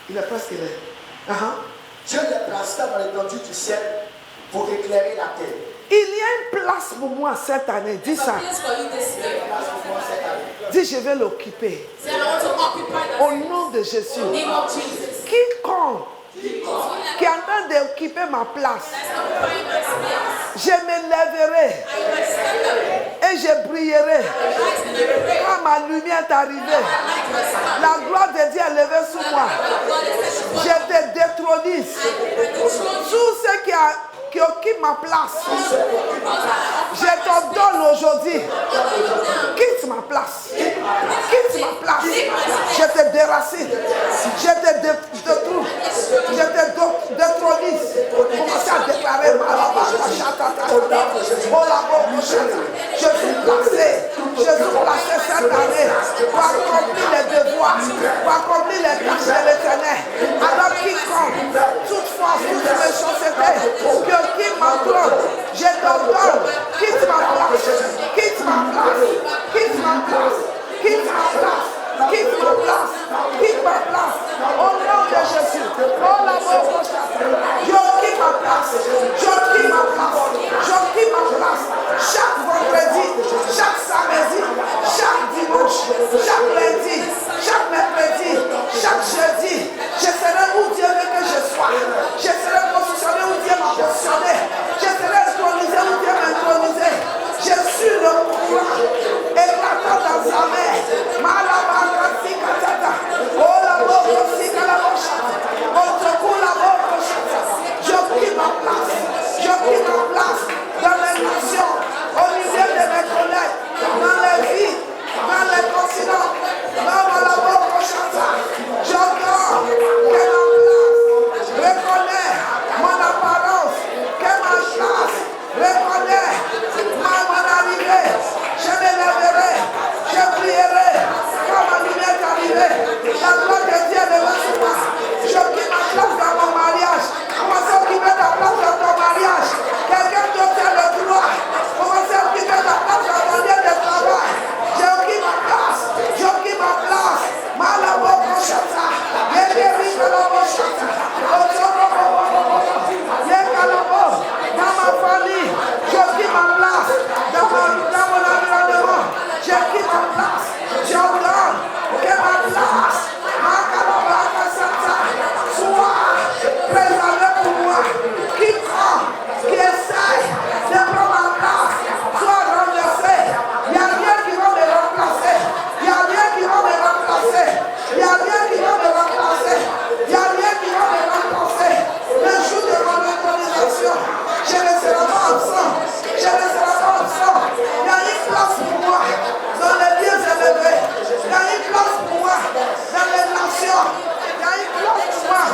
Il est presque là. Dieu les placera dans l'étendue du ciel pour éclairer la terre. Il y a une place pour moi cette année. Dis ça. Dis, je vais l'occuper. Au nom de Jésus. Quiconque qui est en train d'occuper ma place, je me lèverai et je brillerai. Quand ma lumière est arrivée, la gloire de Dieu est levée sur moi. Je te détronise. Tous ceux qui occupent ma place, je te donne aujourd'hui. Quitte ma place. Quitte ma place. Je te déracine. Je te détruis. Je te détronise. Commencez à déclarer je suis placé cette année pour accomplir les devoirs, pour accomplir les tâches de l'Éternel. Alors quiconque, toute force, toute méchanceté qui occupe ma trône, je te donne, quitte ma place, quitte ma place, quitte ma place, quitte ma place. Quitte ma place, quitte ma place, au nom de Jésus. Oh l'amour, j'occupe ma place, j'occupe ma place, j'occupe ma place. Chaque vendredi, chaque samedi, chaque dimanche, chaque lundi, chaque mercredi, chaque jeudi, je serai où Dieu veut que je sois. Je serai positionné où Dieu m'a positionné. Je serai Il y a une place pour moi dans les lieux élevés. Il y a une place pour moi dans les nations. Il y a une place pour moi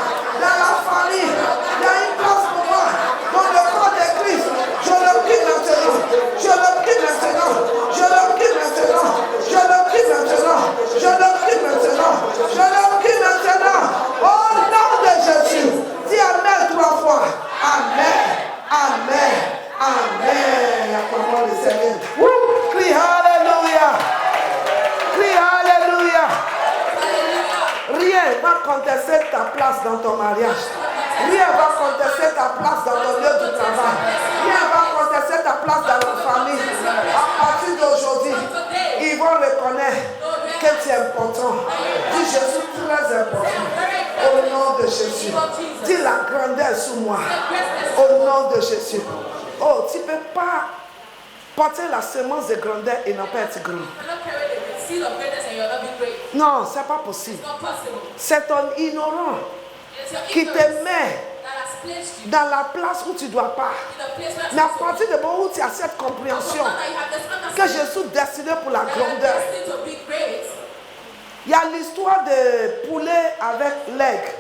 dans la famille. Il y a une place pour moi dans le corps de Christ. Je le prie maintenant. Je le prie maintenant. Je le prie maintenant. Je le prie maintenant. Je le prie maintenant. Je le prie maintenant. Au nom de Jésus. Dis Amen 3 fois. Amen. Amen. Amen. Acclame le Seigneur. Crie Alléluia. Crie Alléluia. Rien ne va contester ta place dans ton mariage. Rien ne va contester ta place dans ton lieu de travail. Rien ne va contester ta place dans la famille. À partir d'aujourd'hui, ils vont reconnaître que tu es important. Dis je suis très important. Au nom de Jésus. Dis la grandeur sous moi. Au nom de Jésus. Oh, tu ne peux pas porter la semence de grandeur et ne pas être grand. Non, ce n'est pas possible. C'est ton ignorant qui te met dans la place où tu ne dois pas. Mais à partir du moment où tu as cette compréhension que je suis destiné pour la grandeur. Il y a l'histoire de poulet avec l'aigle.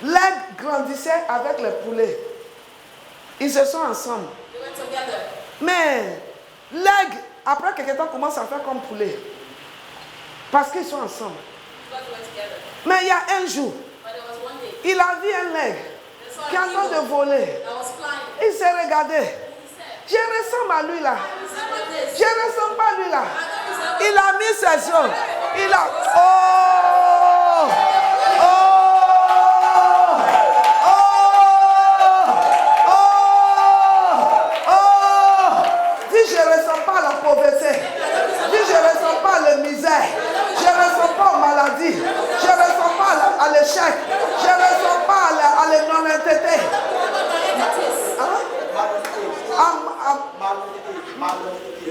L'aigle grandissait avec le poulet. Ils se sont ensemble. Mais l'aigle, après quelque temps, commence à faire comme poulet. Parce qu'ils sont ensemble. Mais il y a un jour, il a vu un aigle qui est en train de voler. Il s'est regardé. Je ressemble à lui là. Je ne ressemble pas à lui là. Il a mis ses yeux. Il a... Oh! Oh! Oh! Oh! Oh! Dis, je ne ressens pas à la pauvreté. Dis, je ne ressens pas à la misère. Je ne ressens pas aux maladies. Je ne ressens pas à l'échec. Je ne ressens pas à la non-entité.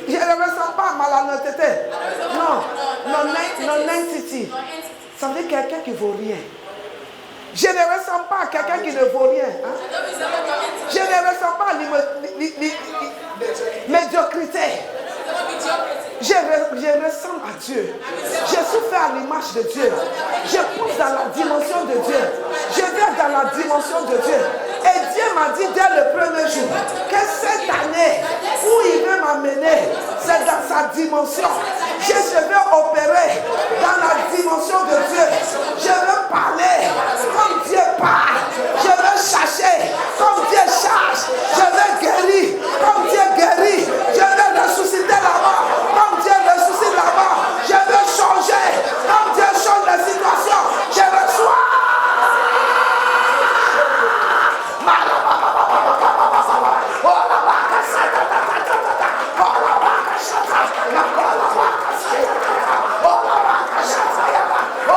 Je ne ressens pas malhonnêteté. Non, non-entity. Ça veut dire quelqu'un qui ne vaut rien. Je ne ressens pas quelqu'un qui ne vaut rien. Hein? Je ne ressens pas médiocrité. Je ressemble à Dieu. Je suis fait à l'image de Dieu. Je pousse dans la dimension de Dieu. Je viens dans la dimension de Dieu. Et Dieu m'a dit dès le premier jour que cette année où il veut m'amener, c'est dans sa dimension. Je vais opérer dans la dimension de Dieu. Je veux parler comme Dieu parle. Je veux chercher comme Dieu cherche. Je veux guérir comme Dieu guérit. Je veux ressusciter la mort comme Dieu ressuscite la mort. Je veux changer comme Dieu change la situation. Je reçois. Oh,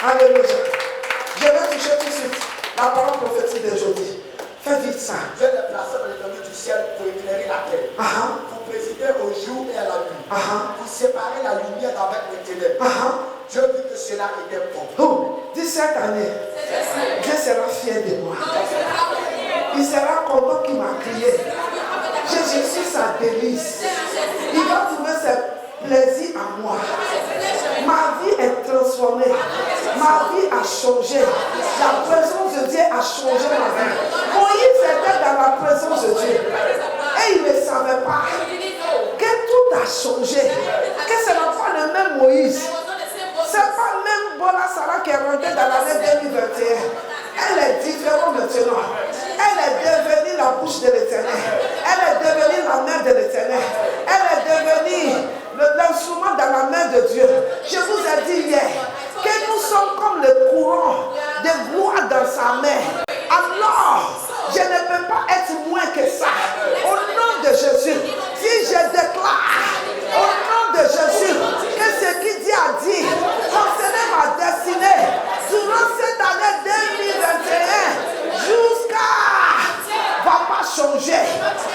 Alléluia. Je vais toucher tout de suite la parole prophétique d'aujourd'hui. Fais vite ça. Dieu les placé dans l'étendue du ciel pour éclairer la terre. Pour présider au jour et à la nuit. Pour séparer la lumière avec les ténèbres. Dieu dit que cela était bon. Oh, 17 années. Dieu sera fier de moi. Il sera content qu'il m'a crié. Je suis sa délice. Il va trouver ses plaisirs à moi. Ma vie est transformée. Ma vie a changé. La présence de Dieu a changé ma vie. Moïse était dans la présence de Dieu. Et il ne savait pas que tout a changé. Que ce n'est pas le même Moïse. Ce n'est pas même Bola Sarah qui est rentrée dans l'année 2021. Elle est différente maintenant. Elle est devenue la bouche de l'Éternel. Elle est devenue la main de l'Éternel. Elle est devenue l'instrument dans la main de Dieu. Je vous ai dit hier que nous sommes comme le courant de gloire dans sa main. Alors, je ne peux pas être moins que ça. Au nom de Jésus, si je déclare au nom de Jésus que ce que Dieu a dit concernant ma destinée durant cette année 2021 jusqu'à va pas changer.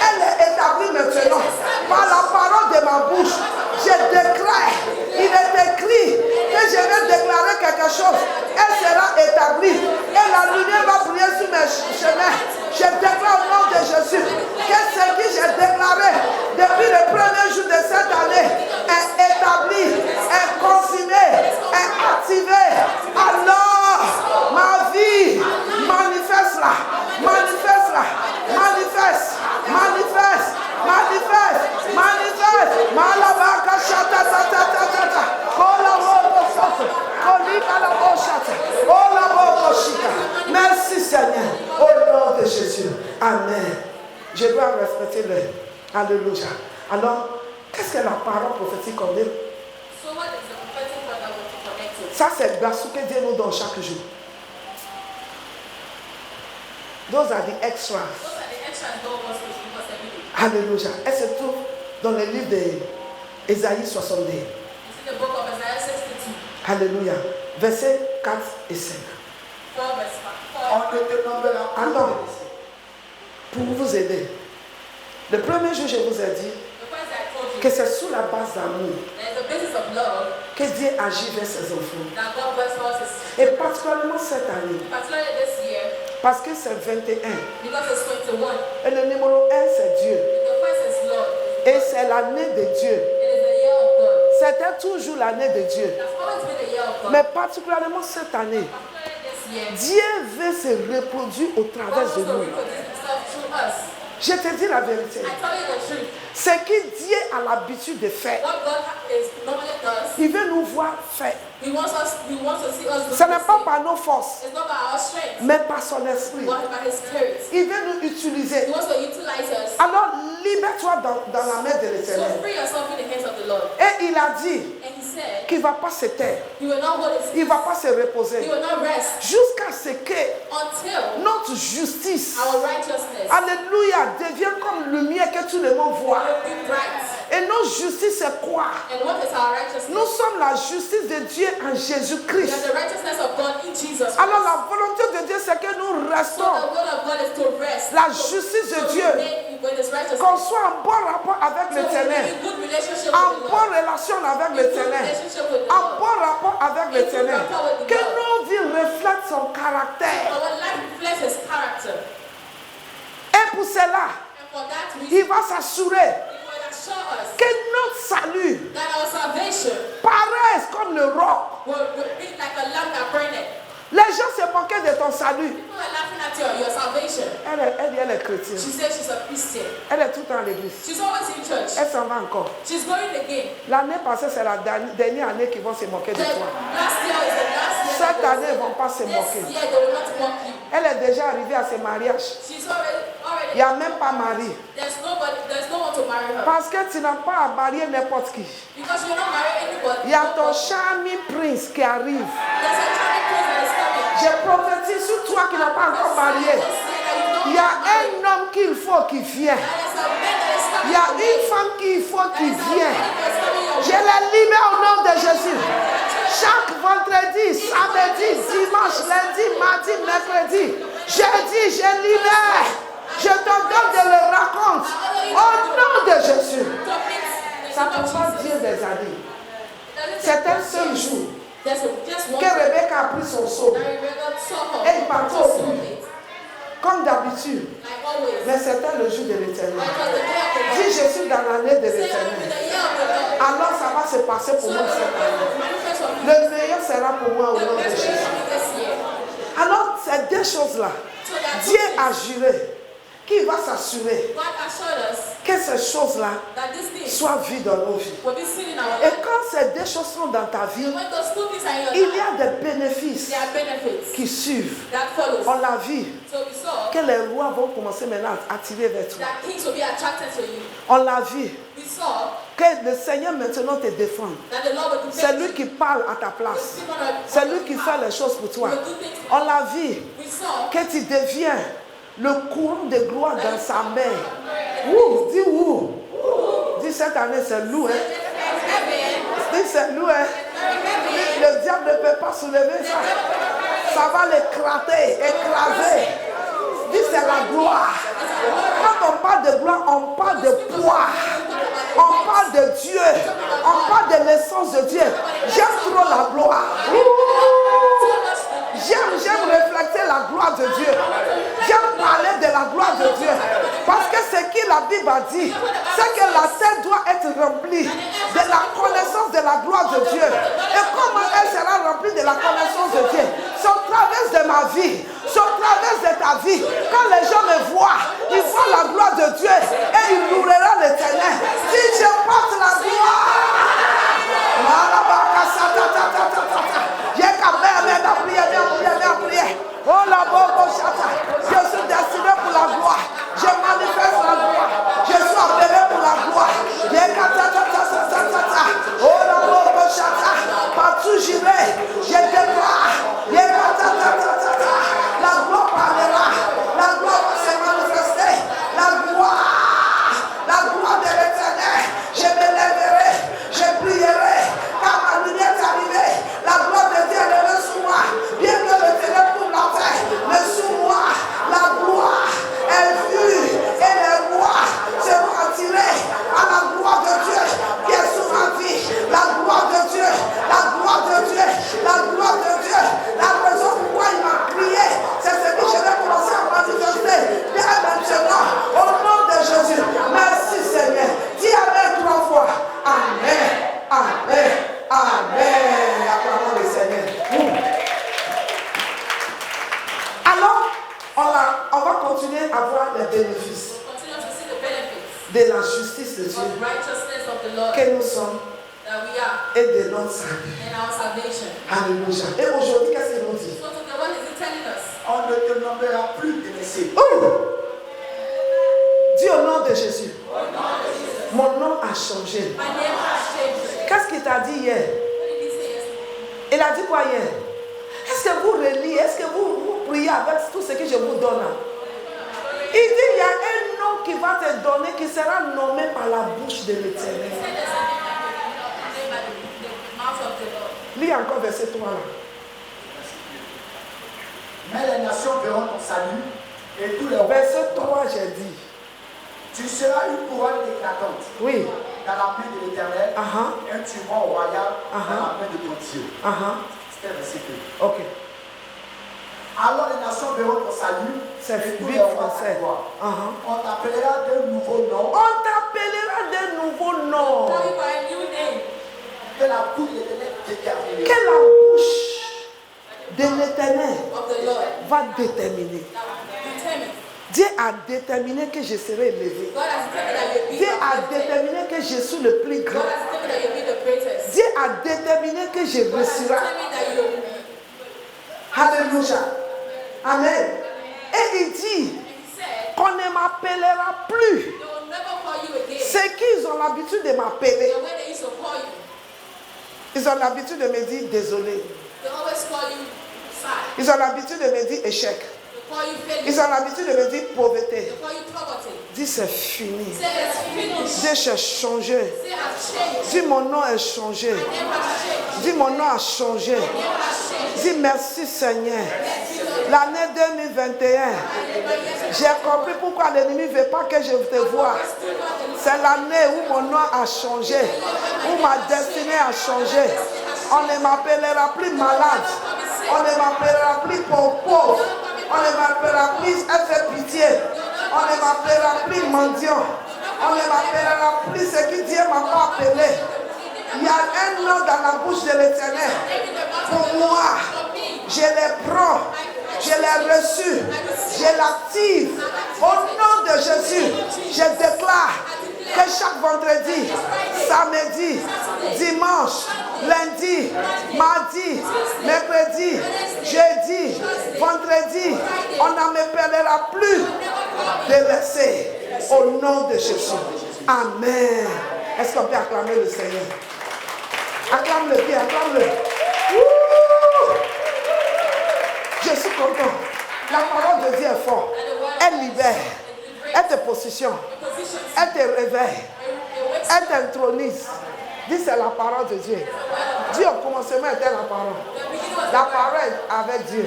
Elle est établie maintenant par la parole de ma bouche. Je déclare, il est écrit que je vais déclarer quelque chose. Elle sera établie et la lumière va briller sur mes chemins. Je déclare au nom de Jésus que ce que j'ai déclaré depuis le premier jour de cette année est établi, est consigné, est activé. Alors, ma vie manifeste-la, manifeste-la, manifeste, manifeste, manifeste, manifeste. Malabaka chata ta ta ta ta ta. Kola bobo soto. Kolika la bochata. Ola bobo shika. Merci Seigneur. Au nom de Jésus. Amen. Je dois respecter le. Alléluia. Alors, qu'est-ce que la parole prophétique qu'on dit? Ça, c'est le grâce que Dieu nous donne chaque jour. Those are the extras. Alléluia. Elle se trouve dans le livre d'Ésaïe 62. Alléluia. Versets 4 et 5. Alors, pour vous aider, le premier jour, je vous ai dit que c'est sous la base d'amour que Dieu agit vers ses enfants. Et particulièrement cette année. Parce que c'est 21. Et le numéro 1, c'est Dieu. Et c'est l'année de Dieu. C'était toujours l'année de Dieu. Mais particulièrement cette année, Dieu veut se reproduire au travers de nous. Je te dis la vérité. Ce que Dieu a l'habitude de faire, il veut nous voir faire. Ce n'est pas par nos forces, mais par son esprit. Il veut nous utiliser. Alors libère-toi dans la main de l'Éternel. Et il a dit qu'il ne va pas se taire. Il ne va pas se reposer. Jusqu'à ce que notre justice, alléluia, devienne comme lumière que tout le monde voit. Et notre justice, c'est quoi? Nous sommes la justice de Dieu en Jésus-Christ. Alors la volonté de Dieu, c'est que nous restons la justice de Dieu. Qu'on soit en bon rapport avec l'Éternel, en bonne relation avec l'Éternel, en bon rapport avec l'Éternel. Que nos vies reflètent son caractère. Et pour cela, il va s'assurer que notre salut paraisse comme le roc. Les gens se moquaient de ton salut. Elle est chrétienne. Elle est tout le temps à l'église. Elle s'en va encore. L'année passée, c'est la dernière année qu'ils vont se moquer de toi. Cette année, ils ne vont pas se moquer. Elle est déjà arrivée à ses mariages. Il n'y a même pas mari. Parce que tu n'as pas à marier n'importe qui. Il y a ton charming prince qui arrive. Je prophétise sur toi qui n'as pas encore marié. Il y a un homme qu'il faut qui vienne. Il y a une femme qu'il faut qui vienne. Je la libère au nom de Jésus. Chaque vendredi, samedi, dimanche, lundi, mardi, mercredi, jeudi, je libère. Je te donne de le raconter. Au nom de Jésus. Ça ne peut pas dire des années. C'est un seul jour que Rebecca a pris son seau et il partit au puits. Comme d'habitude. Mais c'était le jour de l'Éternel. Dis, je suis dans l'année de l'Éternel. Alors ça va se passer pour moi cette année. Le meilleur sera pour moi au nom de Jésus. Alors, ces deux choses-là, Dieu a juré qu'il va s'assurer que ces choses-là soient vues dans nos vies. Et quand ces deux choses sont dans ta vie, il y a des bénéfices qui suivent. On l'a vu que les rois vont commencer maintenant à attirer vers toi. On l'a vu que le Seigneur maintenant te défend. C'est lui qui parle à ta place. C'est lui qui fait les choses pour toi. On l'a vu que tu deviens le courant de gloire dans sa main. Ouh, dis où? Dis cette année c'est lourd. Dis c'est lourd. Le diable ne peut pas soulever ça. Ça va l'écraser, écraser. Dis c'est la gloire. Quand on parle de gloire, on parle de poids. On parle de Dieu. On parle de l'essence de Dieu. J'aime trop la gloire. J'aime refléter la gloire de Dieu. J'aime parler de la gloire de Dieu. Parce que ce que la Bible a dit, c'est que la terre doit être remplie de la connaissance de la gloire de Dieu. Et comment elle sera remplie de la connaissance de Dieu? C'est au travers de ma vie, c'est au travers de ta vie. Quand les gens me voient, ils voient la gloire de Dieu et ils loueront l'Éternel. Si je porte la gloire, oh la bobo chata, je suis destiné pour la gloire. Je manifeste la gloire. Je suis appelé pour la gloire. Oh la bobo chata, partout j'irai, je déclare. La gloire parlera. La gloire va se manifester. La gloire de l'Éternel. Je me lèverai, je brillerai. Car ma lumière est arrivée. La gloire de Dieu est levée sur moi. Bien que le ténèbre couvre la terre, mais sur moi, la gloire est vue. Et les rois seront attirés à la gloire de Dieu qui est sur ma vie. La gloire de Dieu, la gloire de Dieu, la gloire de Dieu. La raison pourquoi il m'a crié, c'est ce que je vais commencer à manifester dès maintenant. Au nom de Jésus. Merci Seigneur. Dis Amen 3 fois. Amen. Amen. Amen. Acclamons le Seigneur. Alors, on va continuer à voir les bénéfices de la justice de Dieu que nous sommes et de notre salut. Alléluia. Et aujourd'hui, qu'est-ce qu'il nous dit? On ne te nommera plus blessé. Dis au nom de Jésus. Mon nom a changé. Qu'est-ce qu'il t'a dit hier? Il a dit quoi hier? Est-ce que vous reliez? Est-ce que vous priez avec tout ce que je vous donne? Il dit il y a un nom qui va te donner qui sera nommé par la bouche de l'Éternel. Lis encore verset 3 là. Mais les nations verront ton salut et tous les verset 3 j'ai dit. Tu seras une couronne éclatante. Oui. Dans la main de l'Éternel, un turban royal dans la main de ton Dieu. C'était verset 2. Ok. Alors les nations verront ton salut. C'est Bible français. On t'appellera d'un nouveau nom. On t'appellera d'un nouveau nom. Que la bouche de l'Éternel détermine. Que la bouche de l'Éternel va déterminer. Dieu a déterminé que je serai élevé. Dieu a déterminé que je suis le plus grand. Dieu a déterminé que je réussirai. Alléluia. Amen. Et il dit qu'on ne m'appellera plus. C'est qu'ils ont l'habitude de m'appeler. Ils ont l'habitude de me dire désolé. Ils ont l'habitude de me dire échec. Ils ont l'habitude de me dire pauvreté. Dis c'est fini. Dis j'ai changé. Dis mon nom est changé. Dis mon nom a changé. Dis merci Seigneur. L'année 2021, j'ai compris pourquoi l'ennemi ne veut pas que je te voie. C'est l'année où mon nom a changé, où ma destinée a changé. On ne m'appellera plus malade. On ne m'appellera plus pauvre. On ne m'appellera plus fait pitié. On ne m'appellera plus mendiant. On ne m'appellera plus ce que Dieu m'a pas appelé. Il y a un nom dans la bouche de l'Éternel. Pour moi, je les prends, je les reçus, je l'active. Au nom de Jésus, je déclare que chaque vendredi, samedi, dimanche, lundi, mardi, mercredi, jeudi, vendredi, on ne m'appellera plus délaissé. Au nom de Jésus. Amen. Est-ce qu'on peut acclamer le Seigneur? Acclame-le bien, acclame-le. Je suis content. La parole de Dieu est forte. Elle libère. Elle te positionne. Elle te réveille. Elle t'intronise. Dis c'est la parole de Dieu. Dieu au commencement était la parole. La parole est avec Dieu.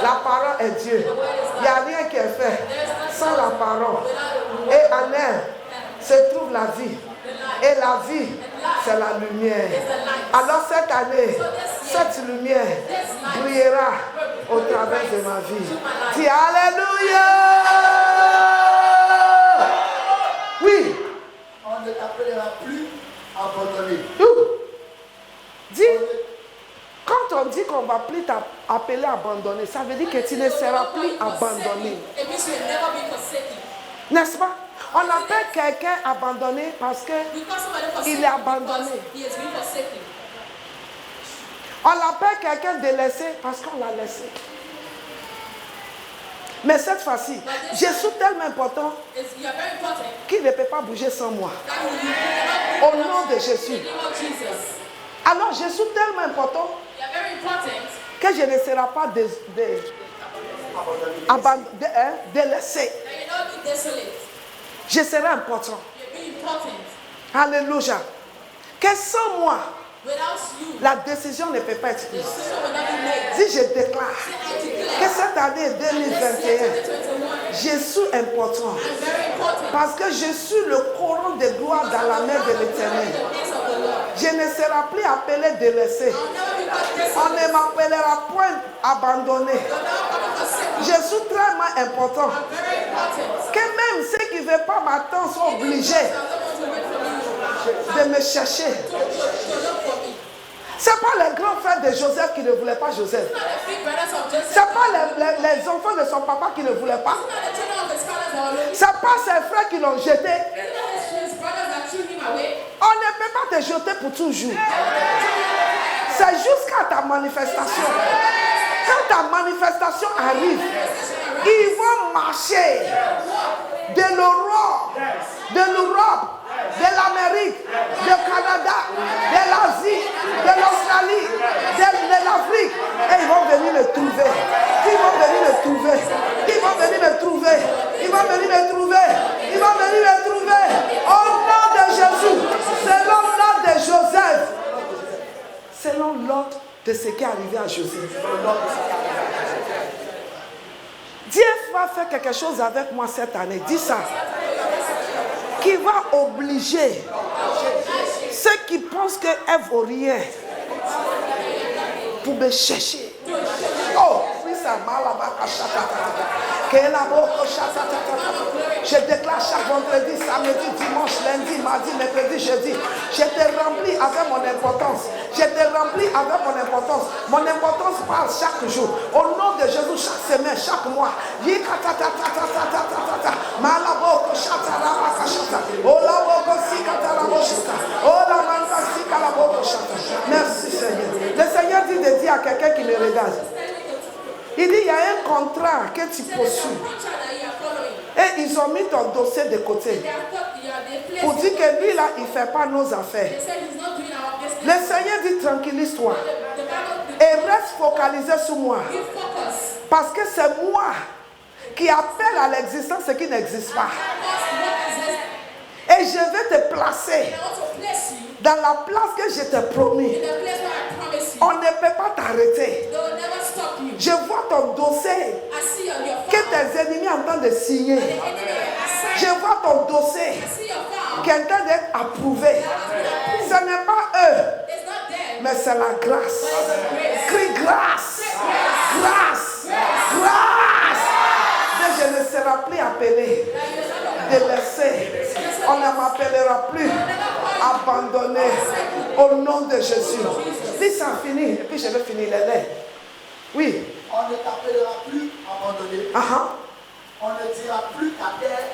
La parole est Dieu. Il n'y a rien qui est fait sans la parole. Et en elle se trouve la vie. Et la vie, c'est la lumière. Alors cette année, cette lumière brillera au travers de ma vie. Dis Alléluia. Oui. On ne t'appellera plus abandonné. Dis, quand on dit qu'on ne va plus t'appeler abandonné, ça veut dire que tu ne seras plus abandonné. N'est-ce pas? On appelle quelqu'un abandonné parce qu'il est abandonné. On appelle quelqu'un délaissé parce qu'on l'a laissé. Mais cette fois-ci, je suis tellement important qu'il ne peut pas bouger sans moi. Au nom de Jésus. Alors je suis tellement important que je ne serai pas délaissé. Je serai important. Alléluia. Que sans moi, la décision ne peut pas être prise. Si je déclare que cette année 2021, je suis important. Parce que je suis le courant de gloire dans la main de l'Éternel. Je ne serai plus appelé délaissé. On ne m'appellera point abandonné. Je suis très important. Que même ceux qui ne veulent pas m'attendre sont obligés de me chercher. Ce n'est pas les grands frères de Joseph qui ne voulaient pas Joseph. Ce n'est pas les enfants de son papa qui ne voulaient pas. Ce n'est pas ses frères qui l'ont jeté. On ne peut pas te jeter pour toujours. C'est jusqu'à ta manifestation. Quand ta manifestation arrive, ils vont marcher de l'Europe, de l'Amérique, du Canada, de l'Asie, de l'Australie, de l'Afrique. Et ils vont venir me trouver. Ils vont venir me trouver. Ils vont venir me trouver. Ils vont venir me trouver. Ils vont venir me trouver. Au nom de Jésus. Selon l'ordre de Joseph. Selon l'ordre de ce qui est arrivé à Joseph. Dieu va faire quelque chose avec moi cette année. Dis ça. Qui va obliger ceux qui pensent qu'elle ne vaut rien pour me chercher. Oh, oui, ça m'a je déclare chaque vendredi, samedi, dimanche, lundi, mardi, mercredi, jeudi. Je te remplis avec mon importance. Je te remplis avec mon importance. Mon importance parle chaque jour. Au nom de Jésus, chaque semaine, chaque mois. Merci Seigneur. Le Seigneur dit de dire à quelqu'un qui me regarde. Il dit, il y a un contrat que tu poursuis. Et ils ont mis ton dossier de côté. Pour dire que lui, là, il ne fait pas nos affaires. Le Seigneur dit, tranquillise-toi. Et reste focalisé sur moi. Parce que c'est moi qui appelle à l'existence ce qui n'existe pas. Et je vais te placer dans la place que je t'ai promis. On ne peut pas t'arrêter. They will never stop you. Je vois ton dossier I see your que file. tes ennemis en train de signer. The enemy has Je signed. vois ton dossier I see your file. qui est en train d'être approuvé. Ce n'est pas eux, It's not them. mais c'est la grâce. But it's a grace. Crie grâce. Grâce. Grâce. Mais je ne serai plus appelé, délaissé. On ne m'appellera plus abandonné au nom de Jésus. Dis ça fini, et puis je vais finir les lettres. Oui. On ne t'appellera plus abandonné. On ne dira plus ta terre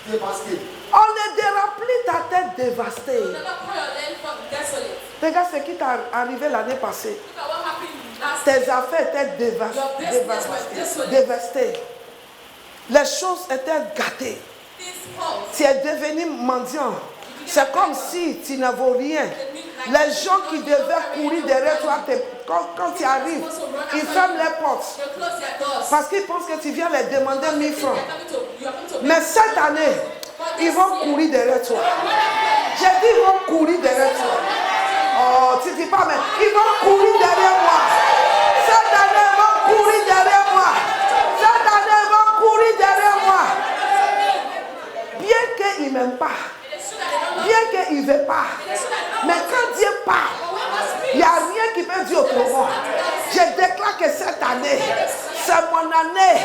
dévastée. On ne dira plus ta tête dévastée. Never call your land for desolate. Regarde ce qui t'est arrivé l'année passée. Look at what happened last year. Tes affaires étaient dévastées. Les choses étaient gâtées. Things false. Tu es devenu mendiant. C'est comme si tu ne vaux rien. Les gens qui devaient courir derrière toi, quand tu arrives, ils ferment les portes. You close their doors. Parce qu'ils pensent que tu viens leur demander 1000 francs. You are coming to Mais cette année, ils vont courir derrière toi. J'ai dit ils vont courir derrière toi. Oh, tu ne dis pas, mais ils vont courir derrière moi. Cette année, ils vont courir derrière moi. Cette année, ils vont courir derrière moi. Bien qu'ils ne m'aiment pas, bien qu'ils ne veulent pas, mais quand Dieu parle, il n'y a rien qui peut dire autrement. Je déclare que cette année, c'est mon année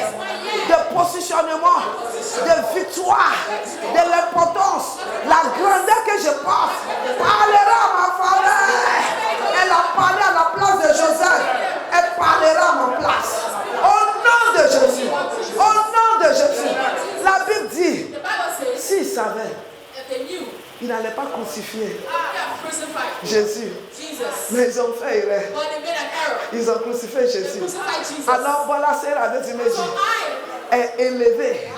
de positionnement, de victoire, de l'importance. La grandeur que je porte parlera à ma faveur. Elle a parlé à la place de Joseph. Elle parlera à ma place. Au nom de Jésus. Au nom de Jésus. La Bible dit, The Bible says, s'ils savaient, if they knew, ils n'allaient pas crucifier they have crucified Jésus. Jesus. Mais ils ont fait erreur. But they made an error. Ils ont crucifié They Jésus. crucified Jesus. Alors voilà, c'est la deuxième So Jésus I est élevé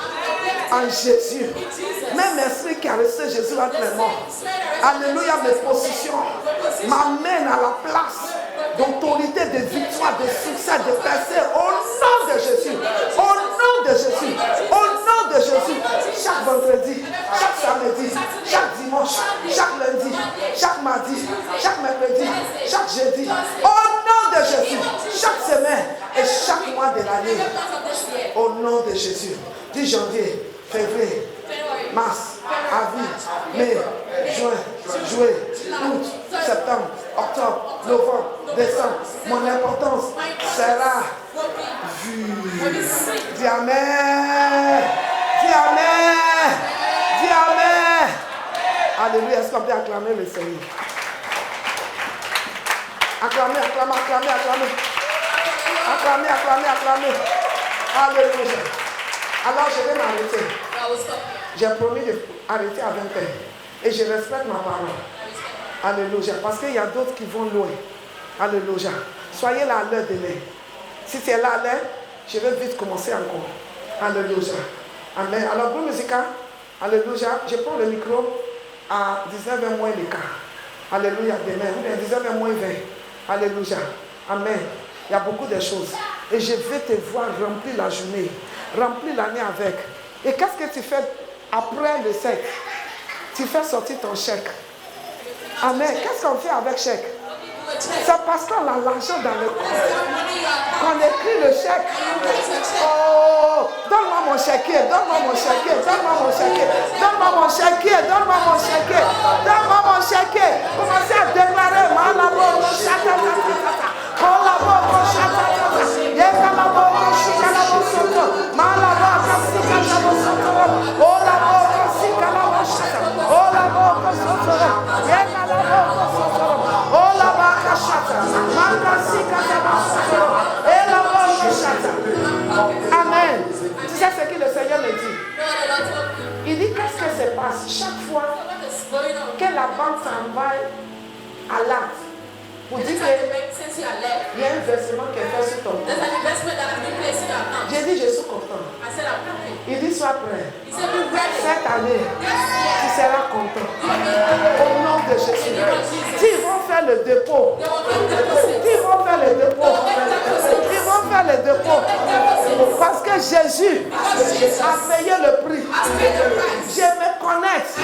am en Jésus. in Jesus. Même l'esprit qui a resté Jésus entre les morts. Spirit that rests Alléluia, mes positions m'amènent à la place d'autorité, de victoire, de succès, de percée. Au nom de Jésus. Au nom de Jésus. Au nom de Jésus. Chaque vendredi, chaque samedi, chaque dimanche, chaque lundi, chaque mardi, chaque mercredi, chaque jeudi. Au nom de Jésus. Chaque semaine et chaque mois de l'année. of this year. Au nom de Jésus. 10 janvier, février, January, mars, avril, mai, juin, juillet, août, septembre, octobre, novembre, décembre. Mon importance sera vue. Dis Amen. Dis Amen. Dis Amen. Alléluia. Est-ce qu'on peut acclamer le Seigneur? Acclamer, acclamer, acclamer, acclamer. Acclamer, acclamer, acclamer. Alléluia. Alors je vais m'arrêter. I will stop. J'ai promis d'arrêter à 20h. Et je respecte ma parole. Alléluia. Parce qu'il y a d'autres qui vont loin. Alléluia. Soyez là à l'heure de l'heure. Si tu es là à l'heure, je vais vite commencer encore. Alléluia. Amen. Alors, groupe musical. Alléluia. Je prends le micro à 19h moins le quart. Alléluia. Demain. Ou bien 19h moins 20. Alléluia. Amen. Il y a beaucoup de choses. Et je vais te voir remplir la journée. Remplir l'année avec. Et qu'est-ce que tu fais après le chèque? Tu fais sortir ton chèque. Amen. Qu'est-ce qu'on fait avec chèque? C'est parce qu'on a l'argent dans le compte. Qu'on écrit le chèque. Oh, donne-moi mon chéquier, donne-moi mon chéquier, donne-moi mon chéquier, donne-moi mon chéquier, donne-moi mon chéquier, donne-moi mon chéquier. Commencez à déclarer. Malabo, chata, Malabo, chata, Yekalabo, Shikalabo, Soto, Malabo, Kasikabo, Soto, Olabo, Kasikabo, Chata, Olabo, Soto, Yekalabo, Soto, Olabo, Chata, Makasikabo, Soto, Elabo, Chata. Amen. Tu sais ce que le Seigneur me dit? Il dit qu'est-ce que se passe chaque fois que la banque s'envoie à l'acte pour dire qu'il y a un versement qui est fait sur ton compte. J'ai dit je suis content. Il dit sois prêt. Cette année, tu seras content. Au nom de Jésus. S'ils vont faire le dépôt, ils vont faire le dépôt. Ils vont faire le dépôt. Parce que Jésus a payé le prix. Je me connecte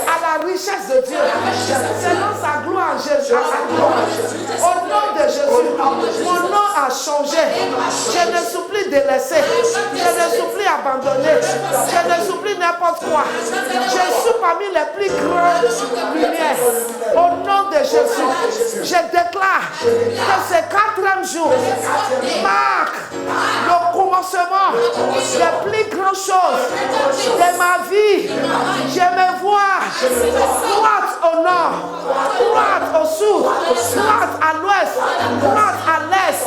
à la richesse de Dieu. Selon sa gloire, Jésus. Au nom de Jésus. délaissé. Je ne suis plus abandonné. Je ne suis plus n'importe quoi. Je suis parmi les plus grandes lumières. Au nom de Jésus, je déclare que ce 4e jour marque le commencement des plus grandes choses de ma vie. Je me vois droite au nord, droite au sud, droite à l'ouest, droite à l'est.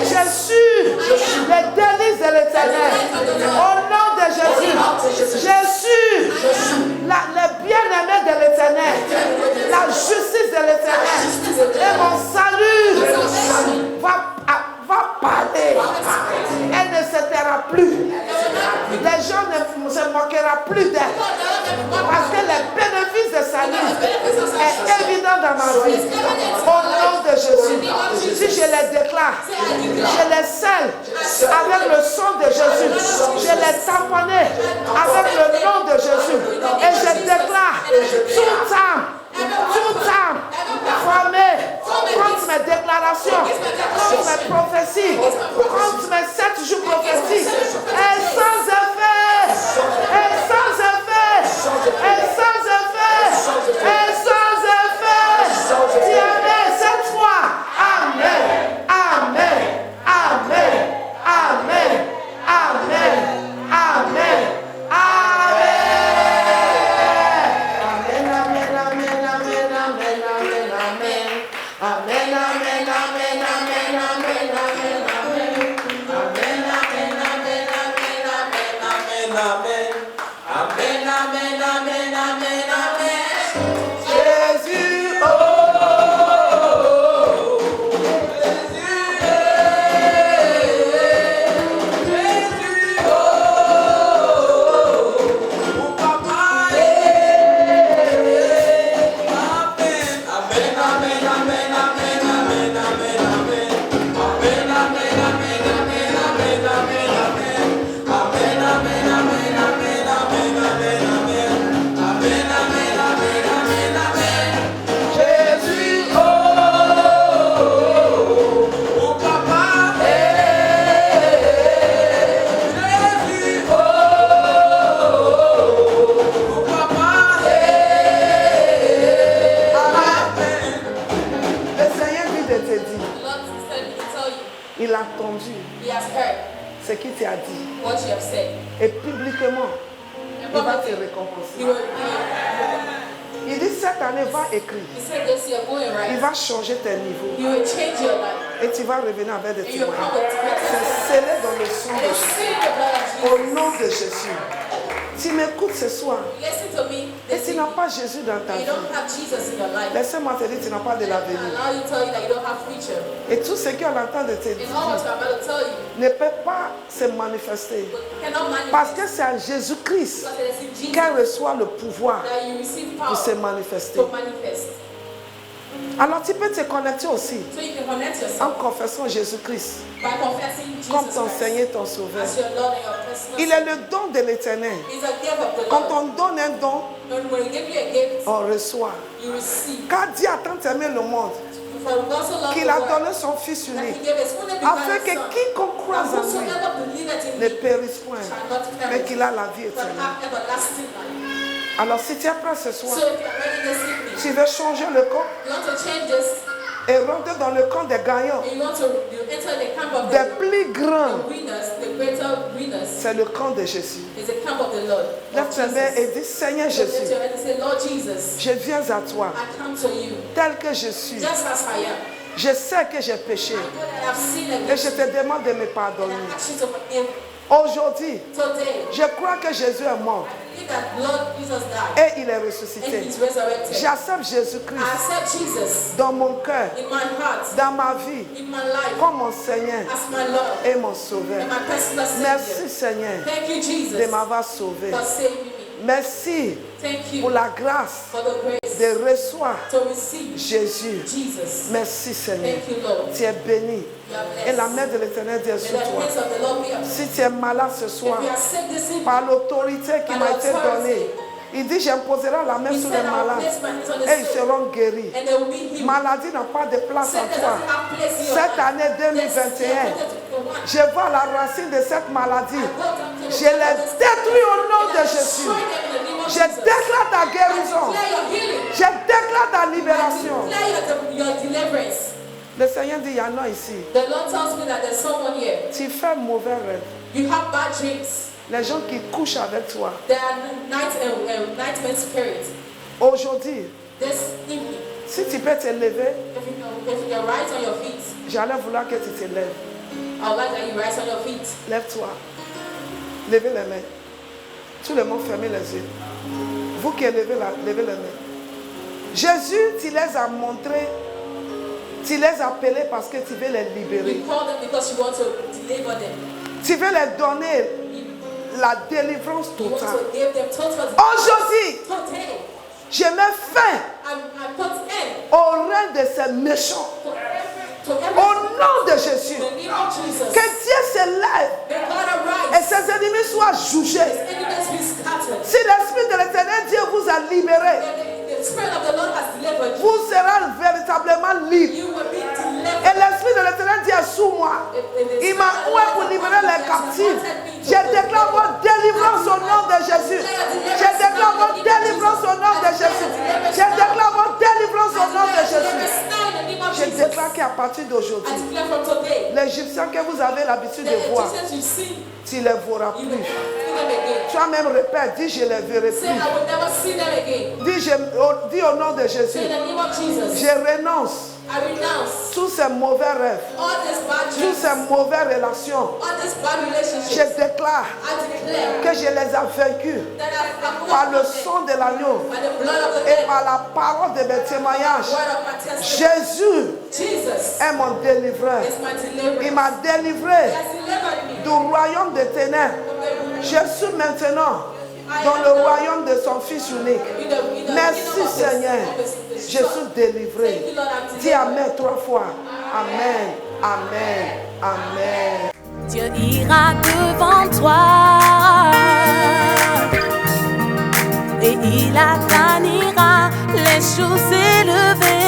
Je suis les délices de l'Éternel. Au nom de Jésus, je suis le bien-aimé de l'Éternel, la justice de l'Éternel. Et mon salut va parler. Elle ne se taira plus. Les gens ne se moqueront plus d'elle. Parce que le bénéfice de salut est évident dans ma vie. Au nom de Jésus. Si je les déclare, je les scelle avec le sang de Jésus. Je les tamponne avec le nom de Jésus. Et je déclare toute âme formée contre mes déclarations, contre mes prophéties, contre mes 7 jours prophétiques, et sans effet, et sans effet, et sans effet, et sans effet. Dieu, cette fois. Amen, amen, amen, amen, amen, amen. Il a entendu ce qu'il t'a dit. Et publiquement, il va te récompenser. Il dit cette année va écrire. Il va changer tes niveaux. Et tu vas revenir avec des témoignages. C'est scellé dans le sang de Jésus. Au nom de Jésus. Tu m'écoutes ce soir et tu n'as pas Jésus dans ta vie. Laisse-moi te dire, tu n'as pas de l'avenir. Et tout ce qu'on entend de te dire ne peut pas se manifester. Parce que c'est à Jésus-Christ qu'elle reçoit le pouvoir pour se manifester. Alors tu peux te connecter aussi en confessant Jésus-Christ comme ton Seigneur et ton Sauveur. Il est le don de l'Éternel. Quand on donne un don, on reçoit. Car Dieu a tant aimé le monde qu'il a donné son Fils unique, afin que quiconque croise en lui ne périsse point, mais qu'il a la vie éternelle. Alors si tu es prêt ce soir, tu veux changer le camp et rentrer dans le camp des gagnants, des plus grands, c'est le camp de Jésus. Lève tes mains et dis, Seigneur Jésus, je viens à toi tel que je suis. Je sais que j'ai péché et je te demande de me pardonner. Aujourd'hui, je crois que Jésus est mort et il est ressuscité. J'accepte Jésus-Christ dans mon cœur, dans ma vie, comme mon Seigneur et mon Sauveur. Merci Seigneur de m'avoir sauvé. Merci pour la grâce de recevoir Jésus. Merci Seigneur. Tu es béni. Et la main de l'Éternel est sur toi. Si tu es malade ce soir, par l'autorité qui m'a été donnée, Il dit, j'imposerai la main He sur les said, I will malades place my hands on the et ils sick, seront guéris. and they will be healed. Maladie n'a pas de place en Sickness toi. doesn't have place in your Cette life. année 2021, je vois la racine de cette maladie. Je les détruis au nom de Jésus. Je déclare ta guérison. Je déclare ta libération. Your deliverance. Le Seigneur dit, il y en a ici. The Lord tells me that there's someone here. Tu fais mauvais rêve. You have bad dreams. Les gens qui couchent avec toi. There are nightmare spirits. Aujourd'hui, This evening, si tu peux te lever, if you can rise on your feet, j'allais vouloir que tu te lèves. I would like that you rise on your feet. Lève-toi. Levez les mains. Tout le monde fermez les yeux. Vous qui levez les mains. Jésus, tu les as montrés. Tu les as appelés parce que tu veux les libérer. You call them because you want to deliver them. Tu veux les donner la délivrance You want totale. to give them total Aujourd'hui, today. je mets fin I put end au règne de ces méchants. to Au everything. nom de Jésus. In the name of Jesus. Que Dieu se lève May God et arise. ses ennemis soient jugés. His enemies be scattered. Si l'Esprit de l'Éternel Dieu vous a libéré, The Spirit of the Lord has delivered you. vous serez véritablement libre. You will be Et delivered. l'Esprit de l'Éternel Dieu est sous moi. Il m'a oué pour libérer les captifs. Je déclare votre délivrance au nom de Jésus. Je déclare votre délivrance au nom de Jésus. Je déclare votre délivrance au nom de Jésus. Je déclare qu'à partir I d'aujourd'hui, declare from today, l'Égyptien que vous avez l'habitude the de voir, Egyptians you see, tu ne les verras you plus. will see them again. Toi-même répète, dis je ne les verrai Say, plus. I will never see them again. Dis au nom de Say, in Jésus, the name of Jesus, je renonce I renounce tous ces mauvais rêves, all these bad toutes dreams, ces mauvaises relations. all these bad Je relationships. déclare I declare que je les ai vaincus that I've par le conquered them sang de l'agneau by the blood of the et Lamb, par la parole de mes témoignages. word of my testimony. Jésus Jesus est mon délivreur. is my deliverer. Il m'a délivré He has delivered me du royaume des ténèbres. from the Je suis maintenant dans le royaume de son Fils unique. Merci Seigneur. Je suis délivré. Dis Amen 3 fois. Amen. Amen. Amen. Dieu ira devant toi et il aplanira les choses élevées.